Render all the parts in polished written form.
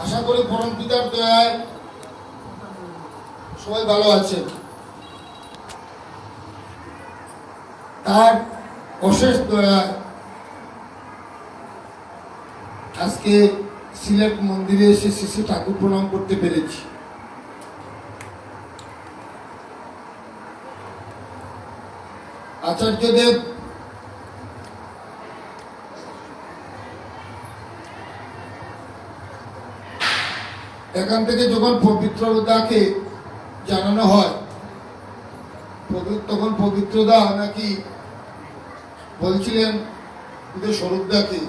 আশা করি পরম পিতার দয়ায় সবাই ভালো আছেন। তার অশেষ দয়ায় আজকে সিলেট মন্দিরে এসে শ্রী ঠাকুর প্রণাম করতে পেরেছি। আচার্যদেব এখান থেকে যখন পবিত্রতাকে জানানো হয় তখন পবিত্রদা নাকি বলছিলেন স্বরূপদাকে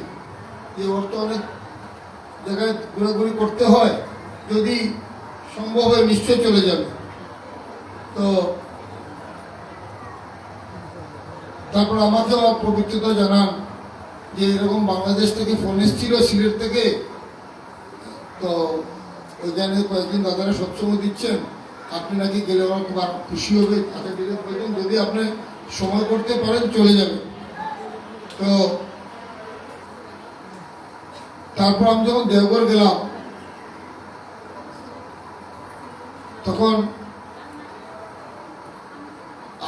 যে ওর তো অনেক জায়গায় ঘোরাঘুরি করতে হয়, যদি সম্ভব হয় নিশ্চয় চলে যাবে। তো তারপর আমাকে পবিত্রতা জানান যে এরকম বাংলাদেশ থেকে ফোন এসেছিল সিলেট থেকে, তো ওইখানে কয়েকদিন দাদারা সৎসঙ্গ দিচ্ছেন, আপনি নাকি গেলে আমার খুব খুশি হবে। যদি আপনি সময় করতে পারেন চলে যাবেন। তো তারপর আমি যখন দেওঘর গেলাম তখন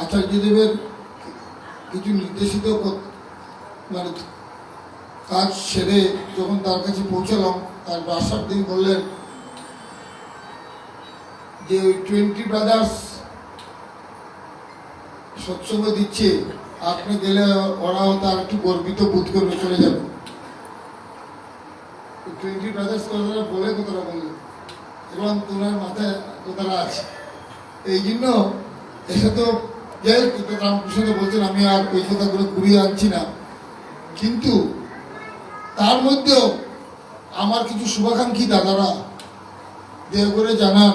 আচার্যদেবের কিছু নির্দেশিত মানে কাজ সেরে যখন তার কাছে পৌঁছালাম, তার বাসার দিন বললেন যে ওই 20 ব্রাদার্স সৎসঙ্গ দিচ্ছে, আপনি গেলে ওরা তার একটু গর্বিত বোধ করবে, চলে যাবে। 20 ব্রাদার্স কথাটা বলে কথাটা বললেন এবং তোমার মাথায় কথাটা আছে। এই জন্য এসে তো যাই রামকৃষ্ণ বলছেন, আমি আর ওই কথাগুলো ঘুরিয়ে আনছি না, কিন্তু তার মধ্যেও আমার কিছু শুভাকাঙ্ক্ষী দাদারা দেওঘরে জানান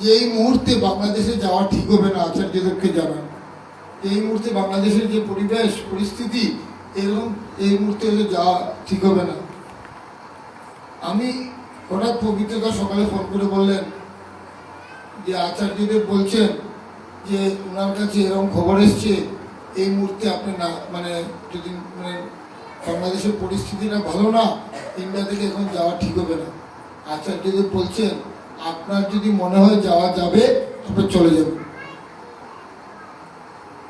যে এই মুহূর্তে বাংলাদেশে যাওয়া ঠিক হবে না। আচার্যদেবকে জানান এই মুহূর্তে বাংলাদেশের যে পরিবেশ পরিস্থিতি, এরকম এই মুহূর্তে যাওয়া ঠিক হবে না। আমি হঠাৎ পবিত্রতা সকালে ফোন করে বললেন যে আচার্যদেব বলছেন যে ওনার কাছে এরকম খবর এসছে, এই মুহূর্তে আপনি না মানে যদি মানে বাংলাদেশের পরিস্থিতিটা ভালো না, ইন্ডিয়া থেকে এখন যাওয়া ঠিক হবে না। আচার্যদেব বলছেন আপনার যদি মনে হয় যাওয়া যাবে আপনি চলে যাবেন,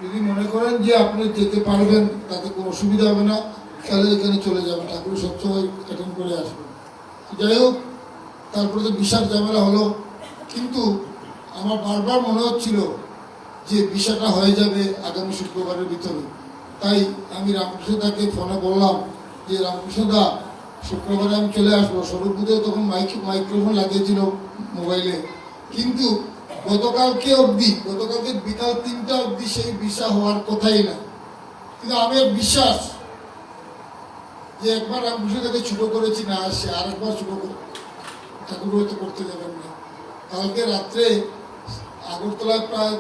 যদি মনে করেন যে আপনি যেতে পারবেন তাতে কোনো অসুবিধা হবে না, তাহলে এখানে চলে যাবেন, ঠাকুর সবসময় অ্যাটেন্ড করে আসবেন। যাই হোক, তারপরে তো বিশাল ঝামেলা হলো, কিন্তু আমার বারবার মনে হচ্ছিল যে বিষয়টা হয়ে যাবে আগামী শুক্রবারের ভিতরে। তাই আমি রামকৃষ্ণদাকে ফোনে বললাম যে রামকৃষ্ণদা, শুক্রবারে আমি চলে আসবো। স্বরূপবুধেও তখন মাইক্রোফোন লাগিয়েছিল মোবাইলে, কিন্তু গতকালকে বিকাল 3টা অবধি সেই বিষয় হওয়ার কথাই না। কিন্তু আমি বিশ্বাস যে একবার রামকৃষ্ণদাকে ছোট করেছি না, সে আরেকবার ছোট করে ঠাকুর হয়তো করতে যাবেন না। কালকে রাত্রে আগরতলায় প্রায়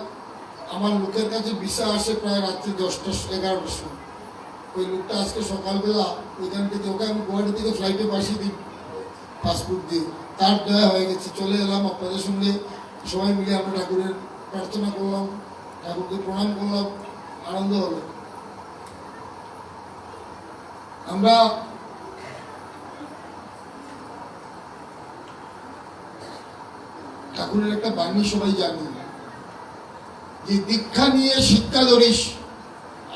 আমার লোকের কাছে বিষয় আসে প্রায় রাত্রি 10-11টার সময়। ওই লোকটা আজকে সকালবেলা ওইখান থেকে, ওকে আমি গুয়াহাটি থেকে ফ্লাইটে পাঠিয়ে দিই পাসপোর্ট দিয়ে, তার দয়া হয়ে গেছে। চলে এলাম আপনাদের সঙ্গে সবাই মিলে, আমরা ঠাকুরের প্রার্থনা করলাম, ঠাকুরকে প্রণাম করলাম, আনন্দ হলো। আমরা ঠাকুরের একটা বাণী সবাই জানি যে দীক্ষা নিয়ে শিক্ষা ধরিস,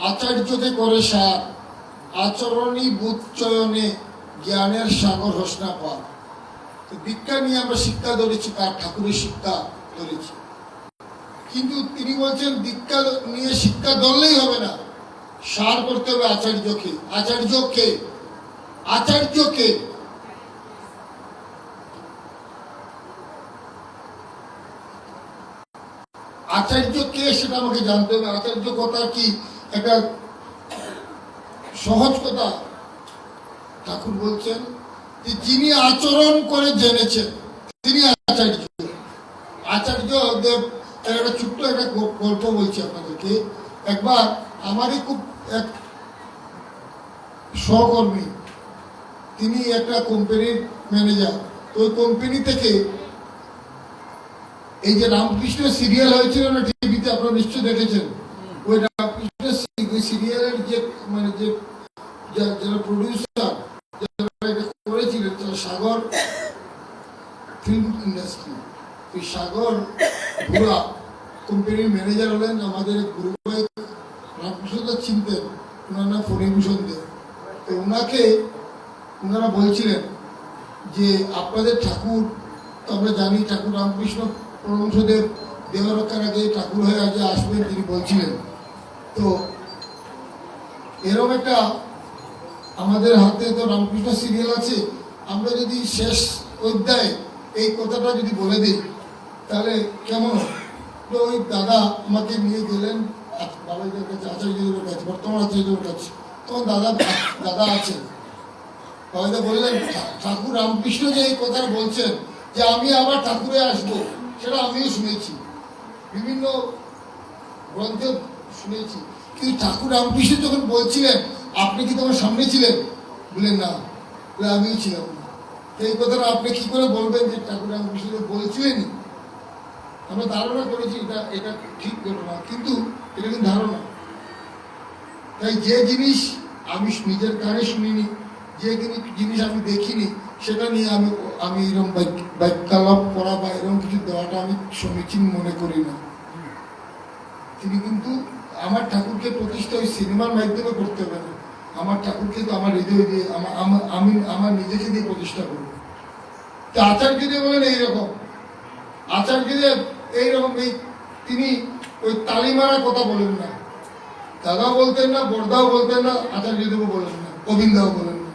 আচার্যকে করে সার, আচরণী বুধচয়নে জ্ঞানের সাগর হোসনা পার। দীক্ষা নিয়ে আমরা শিক্ষা ধরেছি, তার ঠাকুরের শিক্ষা ধরেছি, কিন্তু তিনি বলছেন দীক্ষা নিয়ে শিক্ষা ধরলেই হবে না, সার করতে হবে আচার্যকে। আচার্যকে আচার্য কে সেটা আমাকে জানতে হবে। আচার্য কথা কি একটা সহজ কথা? ঠাকুর বলছেন যে যিনি আচরণ করে জেনেছেন তিনি আচার্য। আচার্য দেব একটা ছোট্ট একটা গল্প বলছি আপনাদেরকে। একবার আমারই খুব এক সহকর্মী, তিনি একটা কোম্পানির ম্যানেজার। ওই কোম্পানি থেকে এই যে রামকৃষ্ণ সিরিয়াল হয়েছিল না টিভিতে, আপনারা নিশ্চয় দেখেছেন। ওই রামকৃষ্ণ সিরিয়ালের যে মানে যে যারা প্রডিউসার সাগর ফিল্ম ইন্ডাস্ট্রি, ওই সাগর ভুয়া কোম্পানির ম্যানেজার হলেন আমাদের গুরু রামকৃষ্ণ চিনতেন, ওনার নাম ফণীভূষণ দেব। তো ওনারা বলছিলেন যে আপনাদের ঠাকুর তো আমরা জানি, ঠাকুর রামকৃষ্ণ পরমহংসদেব দেহরক্ষার আগে ঠাকুর হয়ে আজ আসবেন তিনি বলছিলেন। তো এরকম একটা আমাদের হাতে তো রামকৃষ্ণ সিরিয়াল আছে, আমরা যদি শেষ অধ্যায় এই কথাটা যদি বলে দিই তাহলে কেমন হয়? তো ওই দাদা আমাকে নিয়ে গেলেন বাবাইদের কাছে, আচার্যদের কাছে, বর্তমান আচার্যদের কাছে। তখন দাদা আছেন, বাবাইদা বললেন ঠাকুর রামকৃষ্ণ যে এই কথাটা বলছেন যে আমি আবার ঠাকুরে আসবো, সেটা আমিও শুনেছি, বিভিন্ন গ্রন্থে শুনেছি, কিন্তু ঠাকুর রামকৃষ্ণ যখন বলছিলেন আপনি কি তোমার সামনে ছিলেন? বললেন না। বলে আমিও ছিলাম না। এই কথাটা আপনি কি করে বলবেন যে ঠাকুর রামকৃষ্ণ বলছিলেনই? আমরা ধারণা করেছি এটা ঠিক ঘটনা, কিন্তু এটা কিন্তু ধারণা। তাই যে জিনিস আমি নিজের কানে শুনিনি, যে জিনিস আমি দেখিনি, সেটা নিয়ে আমি এরকম বাক্যালাপ করা বা এরকম কিছু দেওয়াটা আমি সমীচীন মনে করি না। তিনি কিন্তু আমার ঠাকুরকে প্রতিষ্ঠা ওই সিনেমার মাধ্যমে করতে হবে না, আমার ঠাকুরকে তো আমার হৃদয় দিয়ে আমি আমার নিজেকে দিয়ে প্রতিষ্ঠা করবো। তো আচার্যদেব বলেন এইরকম, আচার্যদেব এইরকম তিনি ওই তালি মারার কথা বলেন না, দাদাও বলতেন না, বড়দাও বলতেন না, আচার্যদেবও বলেন না, গোবিন্দাও বলেন না।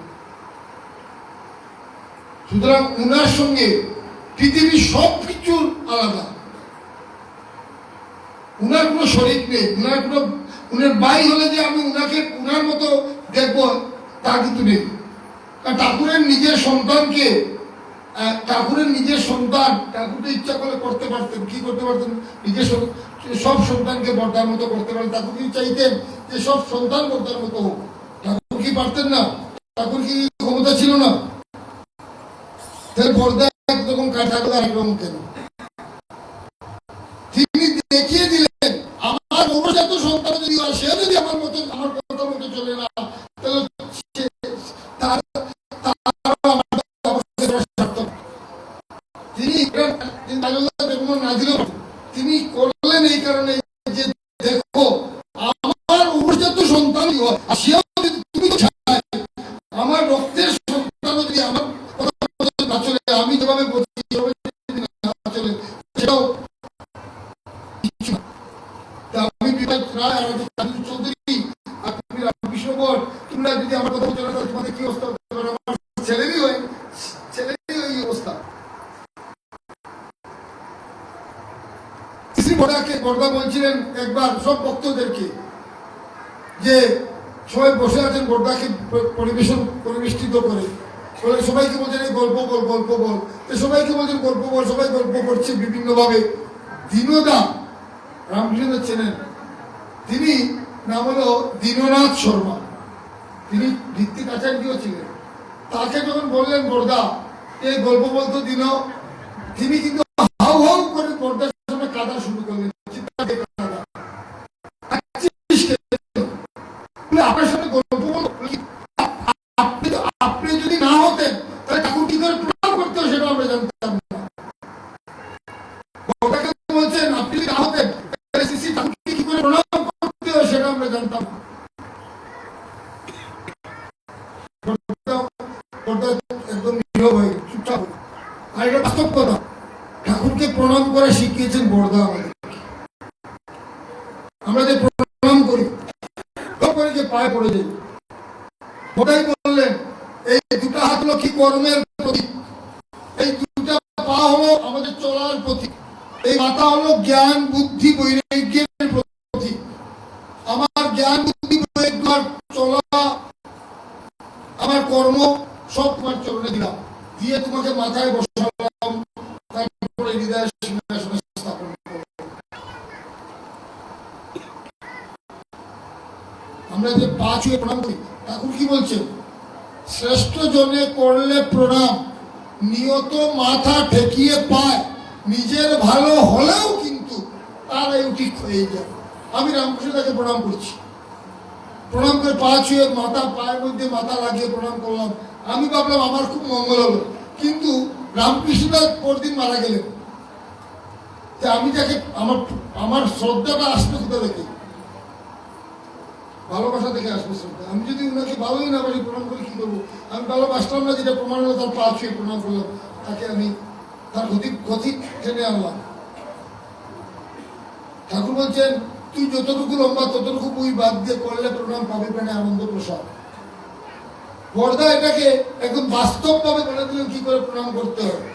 সুতরাং উনার সঙ্গে পৃথিবীর সব কিছুর আলাদা, উনার কোনো শরীর নেই, উনার বাই হলে যে আমি উনার মতো দেখবো তা কিন্তু নেই। ঠাকুরের নিজের সন্তানকে, ঠাকুরের নিজের সন্তান ঠাকুরকে ইচ্ছা করে করতে পারতেন, কি করতে পারতেন? নিজের সব সন্তানকে বর্দার মতো করতে পারতেন। ঠাকুর কি চাইতেন যে সব সন্তান বর্দার মতো হোক? ঠাকুর কি পারতেন না? ঠাকুর কি ক্ষমতা ছিল না? বর্দা একরকম ঠাকুর একরকম কেন? তিনি দেখিয়ে দিলেন আমার নবজাত সন্তান যদি হয়, সে যদি আমার মতো আমার কথা মতো চলে না, তিনি করলেন এই কারণে যে দেখো আমার নবজাত সন্তান তুমি আমার রক্তের সন্তান যদি আমার কথা না চলে, আমি যেভাবে বলছি না চলে, সেটাও চৌধুরী আপনি রামকৃষ্ণ বল, তোমরা যদি আমার কথা চলে তাহলে তোমাদের কি অবস্থা হতে পারে? আমার ছেলেরই ওই অবস্থা। বর্দা বলছিলেন একবার সব ভক্তদেরকে যে সবাই বসে আছেন, বর্দাকে পরিবেষ্টিত করে বলে সবাইকে বলছেন এই গল্প বল, গল্প বল। সবাইকে বলছেন গল্প বল, সবাই গল্প করছে বিভিন্ন ভাবে। দীনদা রামকৃষ্ণ চেনেন, তিনি নাম হলো দীননাথ শর্মা, তিনি ভিত্তিক আচার্যও ছিলেন। তাকে যখন বললেন বর্দা এই গল্প বলতো দিন, তিনি কিন্তু হাউ হাউ করে বর্দার সামনে কাঁদা শুরু করলেন। আপনার সামনে গল্প বল, আপনি যদি না হতেন তাহলে ঠাকুর কি করে প্রণাম করতে হয় সেটা আমরা জানতাম না। বলছেন আপনি যদি না হতেন তাহলে শ্রী ঠাকুরকে কি করে প্রণাম করতে হয় সেটা আমরা জানতাম না। একদম নীরব হয়ে চুপচাপ। আর এটা বাস্তব কথা, ঠাকুরকে প্রণাম করে শিখিয়েছেন বর্দা আমাদের। আমরা যে প্রণাম করি যে পায়ে পড়ে যাই, বর্দাই বললেন এই দুটা হাত হলো কি কর্মের প্রতীক, এই দুটা পা হলো আমাদের চলার প্রতীক, এই মাথা হলো জ্ঞান বুদ্ধি বৈরাগ্যের প্রতীক। আমার জ্ঞান বুদ্ধি বৈরাগ্য চলা আমার কর্ম সব তোমার চরণে দিলাম, দিয়ে তোমাকে মাথায় বসালাম, তারপরে হৃদয় সিংহাসনে স্থাপন করলাম। আমরা যে পা ছুঁয়ে প্রণাম করি, ঠাকুর কি বলছেন? শ্রেষ্ঠ জনে করলে প্রণাম, নিয়ত মাথা ঠেকিয়ে পায়, নিজের ভালো হলেও কিন্তু তারাই ঠিক হয়ে যায়। আমি রামকৃষ্ণকে প্রণাম করছি, প্রণাম করে পা ছুঁয়ে মাথা পায়ের মধ্যে মাথা লাগিয়ে প্রণাম করলাম, আমি ভাবলাম আমার খুব মঙ্গল হলো, কিন্তু রামকৃষ্ণদাস পরদিন মারা গেলেন, যে আমি যাকে আমার আমার শ্রদ্ধাটা আসবে কোথা থেকে? ভালোবাসা থেকে আসবে শ্রদ্ধা। আমি যদি ওনাকে ভালোই না পারি প্রণাম করে কি করবো? আমি ভালোবাসলাম না, যেটা প্রমাণ হলো তার পা ছুঁয়ে প্রণাম করলাম, তাকে আমি তার ক্ষতি টেনে আনলাম। ঠাকুর বলছেন তুই যতটুকু লম্বা ততটুকু বই বাদ দিয়ে করলে প্রণাম পাবে প্রাণে আনন্দ প্রসাদ। বর্দা এটাকে একদম বাস্তবভাবে বলে দিলেন কি করে প্রণাম করতে হবে।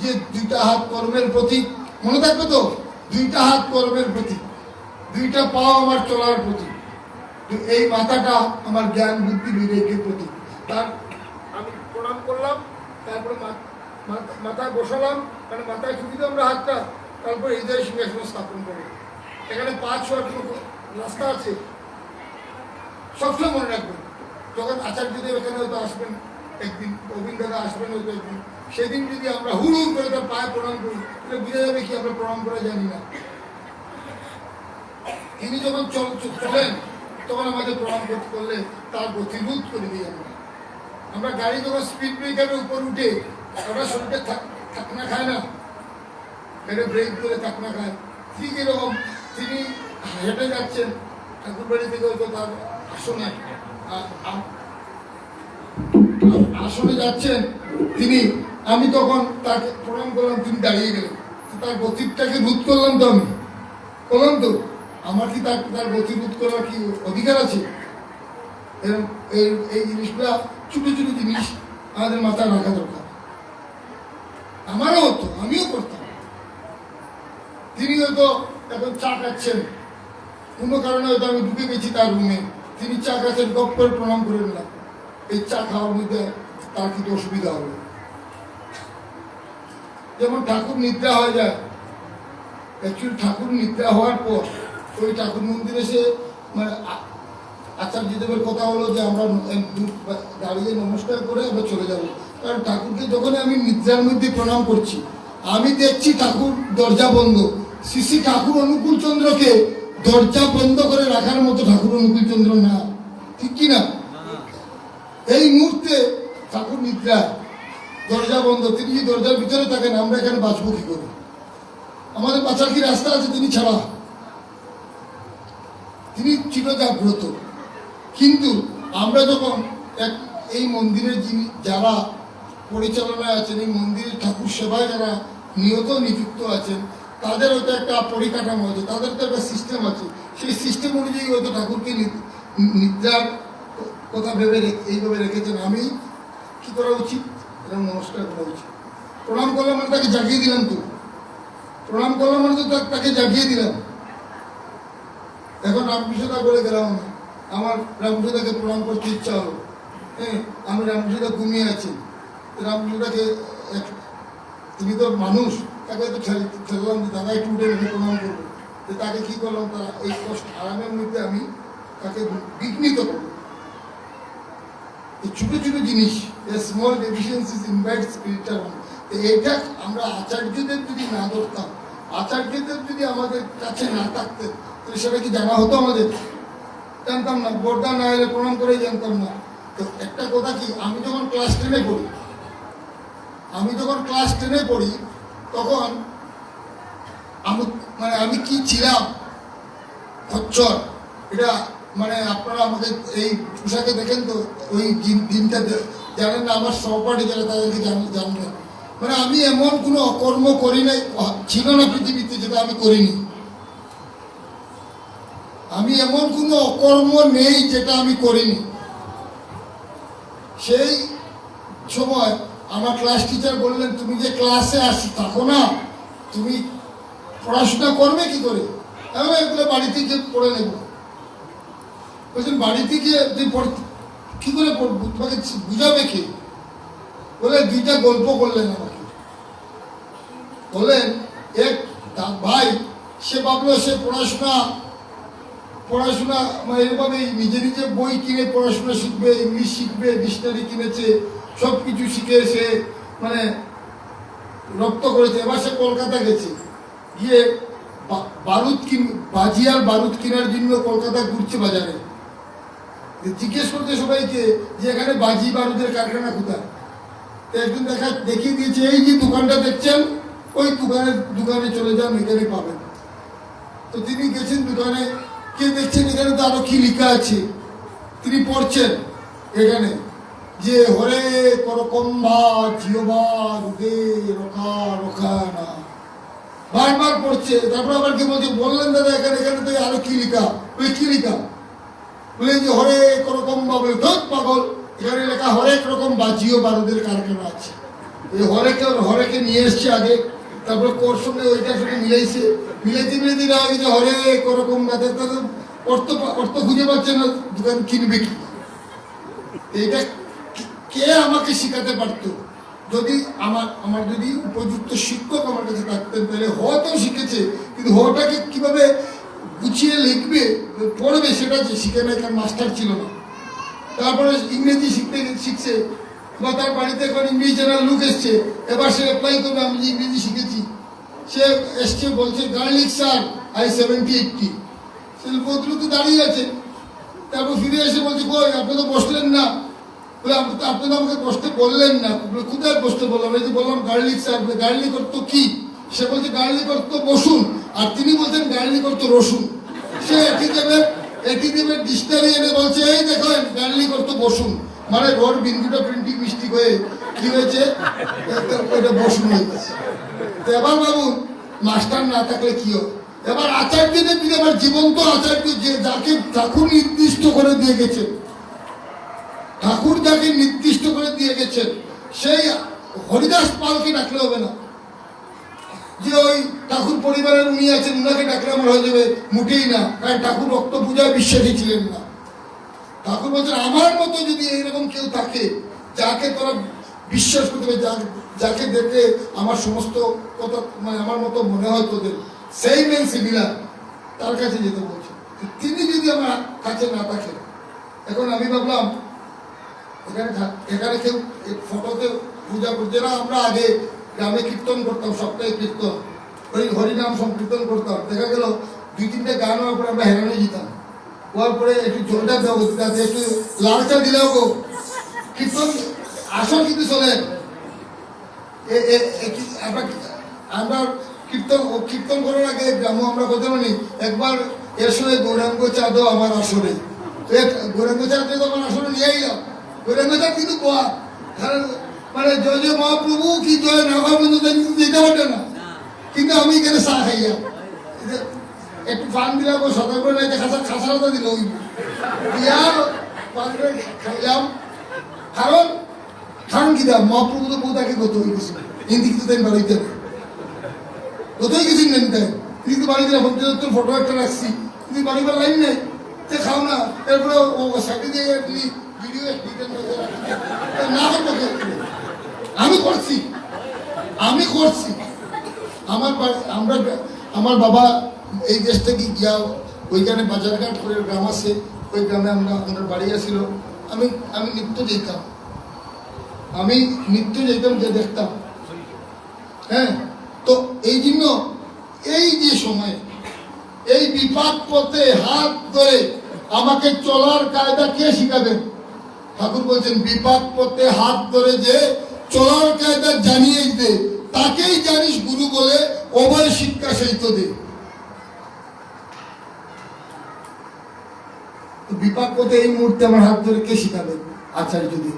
যে দুইটা হাত কর্মের প্রতীক, মনে থাকবে তো, দুইটা হাত কর্মের প্রতীক, দুইটা পাও আমার চলার প্রতীক, এই মাথাটা আমার জ্ঞান বুদ্ধি বিবেকের প্রতীক। তার আমি প্রণাম করলাম, তারপরে মাথায় বসালাম, কারণ মাথায় ছুটি তো আমরা হাতটা, তারপর হৃদয় সিংহাসন স্থাপন করলাম। এখানে 5-6 রাস্তা আছে, সবসময় মনে রাখবেন। যখন আচার্যদেব এখানে হয়তো আসবেন একদিন, গোবিন্দ দাদা আসবেন হয়তো একদিন, সেদিন যদি আমরা হুড় করে তার পায়ে প্রণাম করি, তাহলে বুঝা যাবে কি আমরা প্রণাম করে জানি না। তিনি যখন চলেন তখন আমাদের প্রণাম করলে তার গতিরোধ করে দিই আমরা। আমরা গাড়ি যখন স্পিড ব্রেকারের উপর উঠে আমরা শরীরটা থাকনা খায় না, মেরে ব্রেক করে থাকনা খায়, ঠিক এরকম তিনি হেঁটে যাচ্ছেন ঠাকুর বাড়ি থেকে হয়তো তার আসনে যাচ্ছেন তিনি, আমি তখন তাকে প্রণাম করলাম, তিনি দাঁড়িয়ে গেলেন, তার গতিটাকে রোধ করলাম তো, আমি করলাম তো, আমার কি তার গতি রোধ করার কি অধিকার আছে? এই জিনিসগুলা ছোট ছোট জিনিস আমাদের মাথায় রাখা দরকার। আমারও হতো, আমিও করতাম। তিনি হয়তো এখন চা খাচ্ছেন, কোনো কারণে হয়তো আমি ঢুকে গেছি তার রুমে, তিনি চা খাচ্ছেন, গপ করে প্রণাম করে নিলাম। এই চা খাওয়ার মধ্যে তার কিন্তু অসুবিধা হবে। যেমন ঠাকুর নিদ্রা হয়ে যায়, অ্যাকচুয়ালি ঠাকুর নিদ্রা হওয়ার পর ওই ঠাকুর মন্দিরে এসে মানে আচার্যদেবের কথা হলো যে আমরা দাঁড়িয়ে নমস্কার করে আমরা চলে যাব। কারণ ঠাকুরকে যখন আমি নিদ্রার মধ্যে প্রণাম করছি, আমি দেখছি ঠাকুর দরজা বন্ধ। শ্রী ঠাকুর অনুকূল চন্দ্রকে দরজা বন্ধ করে রাখার মতো ঠাকুর অনুকূল চন্দ্র না, ঠিক কিনা? এই মুহূর্তে ঠাকুর নিদ্রা, দরজা বন্ধ, তিনি যদি দরজার ভিতরে থাকেন আমরা এখানে বাঁচবো কি করে? আমাদের বাঁচার কি রাস্তা আছে তিনি ছাড়া? তিনি চির জাগ্রত। কিন্তু আমরা যখন এই মন্দিরের যারা পরিচালনায় আছেন, এই মন্দিরের ঠাকুর সেবায় যারা নিয়ত নিযুক্ত আছেন, তাদের হয়তো একটা পরিকাঠামো আছে, তাদের তো একটা সিস্টেম আছে, সেই সিস্টেম অনুযায়ী হয়তো ঠাকুরকে নিদ্রার কথা ভেবে এইভাবে রেখেছেন। আমি কি করা উচিত? এরকম নমস্কার করা উচিত। প্রণাম করলাম মানে তাকে জাগিয়ে দিলাম তো, প্রণাম করলাম মানে তো তাকে জাগিয়ে দিলাম। এখন রামকৃষ্ণদা বলে গেলাম, আমার রামকৃষ্ণদাকে প্রণাম করতে ইচ্ছা হলো, হ্যাঁ, আমি রামকৃষ্ণদা ঘুমিয়ে আছি, রামকৃষ্ণদাকে তিনি তো মানুষ, তাকে তো ছেড়লাম যে দাদা একটু উঠে রেখে প্রণাম করবো, যে তাকে কি করলাম, তারা এই কষ্ট আরামের মধ্যে আমি তাকে বিঘ্নিত করবো। এই ছোট ছোট জিনিস, স্মল ডেফিসিয়েন্সিস ইনভাইট স্পিরিচুয়াল। এটা আমরা আচার্যদের যদি না ধরতাম, আচার্যদের যদি আমাদের কাছে না থাকতেন, তাহলে সেটা কি জানা হতো? আমাদের জানতাম না, বর্দা না এলে প্রণাম করেই জানতাম না। তো একটা কথা কি, আমি যখন ক্লাস 10-এ পড়ি, তখন আমি কি ছিলাম খচ্চর, এটা মানে আপনারা আমাকে এই পোশাকে দেখেন তো, ওই দিনটা জানেন না, আমার সহপাঠী যারা তাদেরকে জানবেন। মানে আমি এমন কোনো অকর্ম করি নাই, ছিল না পৃথিবীতে যেটা আমি করিনি। আমি এমন কোনো অকর্ম নেই যেটা আমি করিনি। সেই সময় আমার ক্লাস টিচার বললেন, তুমি যে ক্লাসে থাকো না, তুমি পড়াশোনা করবে কি করে? আমি এগুলো বাড়িতে গিয়ে পড়ে নেব। বলছেন বাড়িতে গিয়ে কি করে পড়বো, তোমাকে বুঝাবে কে? বলে 2টা গল্প করলেন আমাকে। বললেন এক ভাই, সে ভাবলো সে পড়াশোনা মানে এভাবে নিজে নিজে বই কিনে পড়াশোনা শিখবে, ইংলিশ শিখবে, ডিকশনারি কিনেছে, সব কিছু শিখে সে মানে রপ্ত করেছে। এবার সে কলকাতা গেছে, গিয়ে বাজি আর বারুদ কেনার জন্য কলকাতা ঘুরছে বাজারে। জিজ্ঞেস করতে সবাইকে যে এখানে বাজি বারুদের কারখানা কোথায়? একদিন দেখিয়ে দিয়েছে, এই যে দোকানটা দেখছেন ওই দোকানে চলে যান, এখানে পাবেন। তো তিনি গেছেন দোকানে, কে দেখছেন এখানে তো আরো কি লেখা আছে, তিনি পড়ছেন এখানে যে হরে করকম্বা জিওবার দে রকা রকা না, বারবার পড়ছে। তারপর আবার কি বলছে, বললেন দাদা এখানে এখানে তো আরো কি লেখা, বলে কি লেখা, বলে যে হরে করকম্বা, বলে ধর পাগল, এখানে লেখা হরেক রকম বাজিও বারুদের কারখানা আছে। এই হরেকে নিয়ে এসছে আগে, তারপরে কোর সঙ্গে ওইটার সঙ্গে মিলাইছে, মিলাইতে দেওয়া গেছে হরেক ওরকম তাদের অর্থ খুঁজে পাচ্ছে না, দোকান কিনবে কি। এইটা কে আমাকে শিখাতে পারতো? যদি আমার যদি উপযুক্ত শিক্ষক আমার কাছে থাকতেন, তাহলে হয়তো শিখেছে, কিন্তু হটাকে কিভাবে গুছিয়ে লিখবে পড়বে সেটা শিখে না, কারণ মাস্টার ছিল না। তারপরে ইংরেজি শিখছে, বা তার বাড়িতে এখন ইংরেজি জানার লোক এসছে, এবার সে অ্যাপ্লাই করবে আমি যে ইংরেজি শিখেছি। সে এসছে বলছে গার্লিক স্যার আই 70-80, সে ভদ্রলোক তো দাঁড়িয়ে আছে। তারপর ফিরে এসে বলছে কই আপনি তো বসলেন না, বলে আপনি তো আমাকে বসতে বললেন না। কোথায় বসতে বললাম? এই যে বললাম গার্লিক স্যার, গার্লিক অর্থ কি? সে বলছে গার্লিক অর্থ বসুন, আর তিনি বলছেন গার্লিক অর্থ রসুন। সে এটি দেবে ডিকশনারি এনে বলছে এই দেখেন গার্লিক অর্থ বসুন, মানে রড বিন্দুটা প্রিন্টিং মিস্টেক হয়ে কি হয়েছে, এটা বসুন হয়ে গেছে। তো এবার বাবু মাস্টার না থাকলে কি হবে? এবার আচার্যদের দিকে, এবার জীবন্ত আচার্য যে যাকে ঠাকুর নির্দিষ্ট করে দিয়ে গেছেন, ঠাকুর যাকে নির্দিষ্ট করে দিয়ে গেছেন, সেই হরিদাস পালকে ডাকলে হবে না যে ওই ঠাকুর পরিবারের উনি আছেন উনাকে ডাকলে আমার হয়ে যাবে, মোটেই না। কারণ ঠাকুর রক্ত পূজায় বিশ্বাসী ছিলেন না। ঠাকুর বলছেন আমার মতো যদি এইরকম কেউ থাকে যাকে তোরা বিশ্বাস করতে হবে, যাকে দেখে আমার সমস্ত কথা মানে আমার মতো মনে হয় তোদের, সেই মেন সিমিলার, তার কাছে যেতে বলছে। তিনি যদি আমার কাছে না থাকেন, এখন আমি ভাবলাম এখানে কেউ ফটোতে পূজা করছে না। আমরা আগে গ্রামে কীর্তন করতাম, সপ্তাহে কীর্তন, ওই হরিনাম সংকীর্তন করতাম। দেখা গেল 2-3টে গান হওয়ার পরে আমরা হেরানো যেতাম, হওয়ার পরে একটু জলটা দেওয়া তাতে একটু লাল চা দিলেও গো কীর্তন আসল কিন্তু চলে। আমরা কীর্তন করার আগে গ্রাম আমরা কথা বলি একবার এসে গৌরাঙ্গ চা দো আমার আসরে, গৌরাঙ্গ চা তো আমার আসরে নিয়ে এলাম। গৌরাঙ্গ চা কিন্তু মানে জয় জয় মহাপ্রভু কি জয় নাগা বন্ধু দিতে পারবে না, কিন্তু আমি এখানে চা খাইলাম, একটু পান দিলাম, সদর করে নাই খাসাটা দিল, ওই পান করে খাইলাম। কারণ কি দাম মহাপ্রভু তো বউটাকে কত হয়ে গেছিল, হিন্দি কিন্তু তাই বাড়িতে কোথায় গেছেন নেন তাই, কিন্তু বাড়িতে তোর ফটো একটা রাখছি, কিন্তু বাড়িবার লাইন নেই, সে খাও না। এরপরে ও সাইডে দিয়ে ভিডিও না করবো, আমি করছি আমার বাবা এই দেশ থেকে গিয়া ওইখানে বাজারঘাট করে গ্রাম আছে, ওই গ্রামে আমার বাড়ি আসছিল। আমি নিত্য যেতাম, যে দেখতাম। হ্যাঁ, তো এই জন্য এই যে সময় এই বিপাক পথে হাত ধরে আমাকে চলার কায়দা কে শিখাবেন? ঠাকুর বলছেন বিপাক পথে হাত ধরে যে চলার কায়দা জানিয়ে দে, তাকেই জানিস গুরু বলে, অভয় শিক্ষা সেই তো দে। বিপাক পথে এই মুহূর্তে আমার হাত ধরে কে শিখাবেন? আচার্য দেব,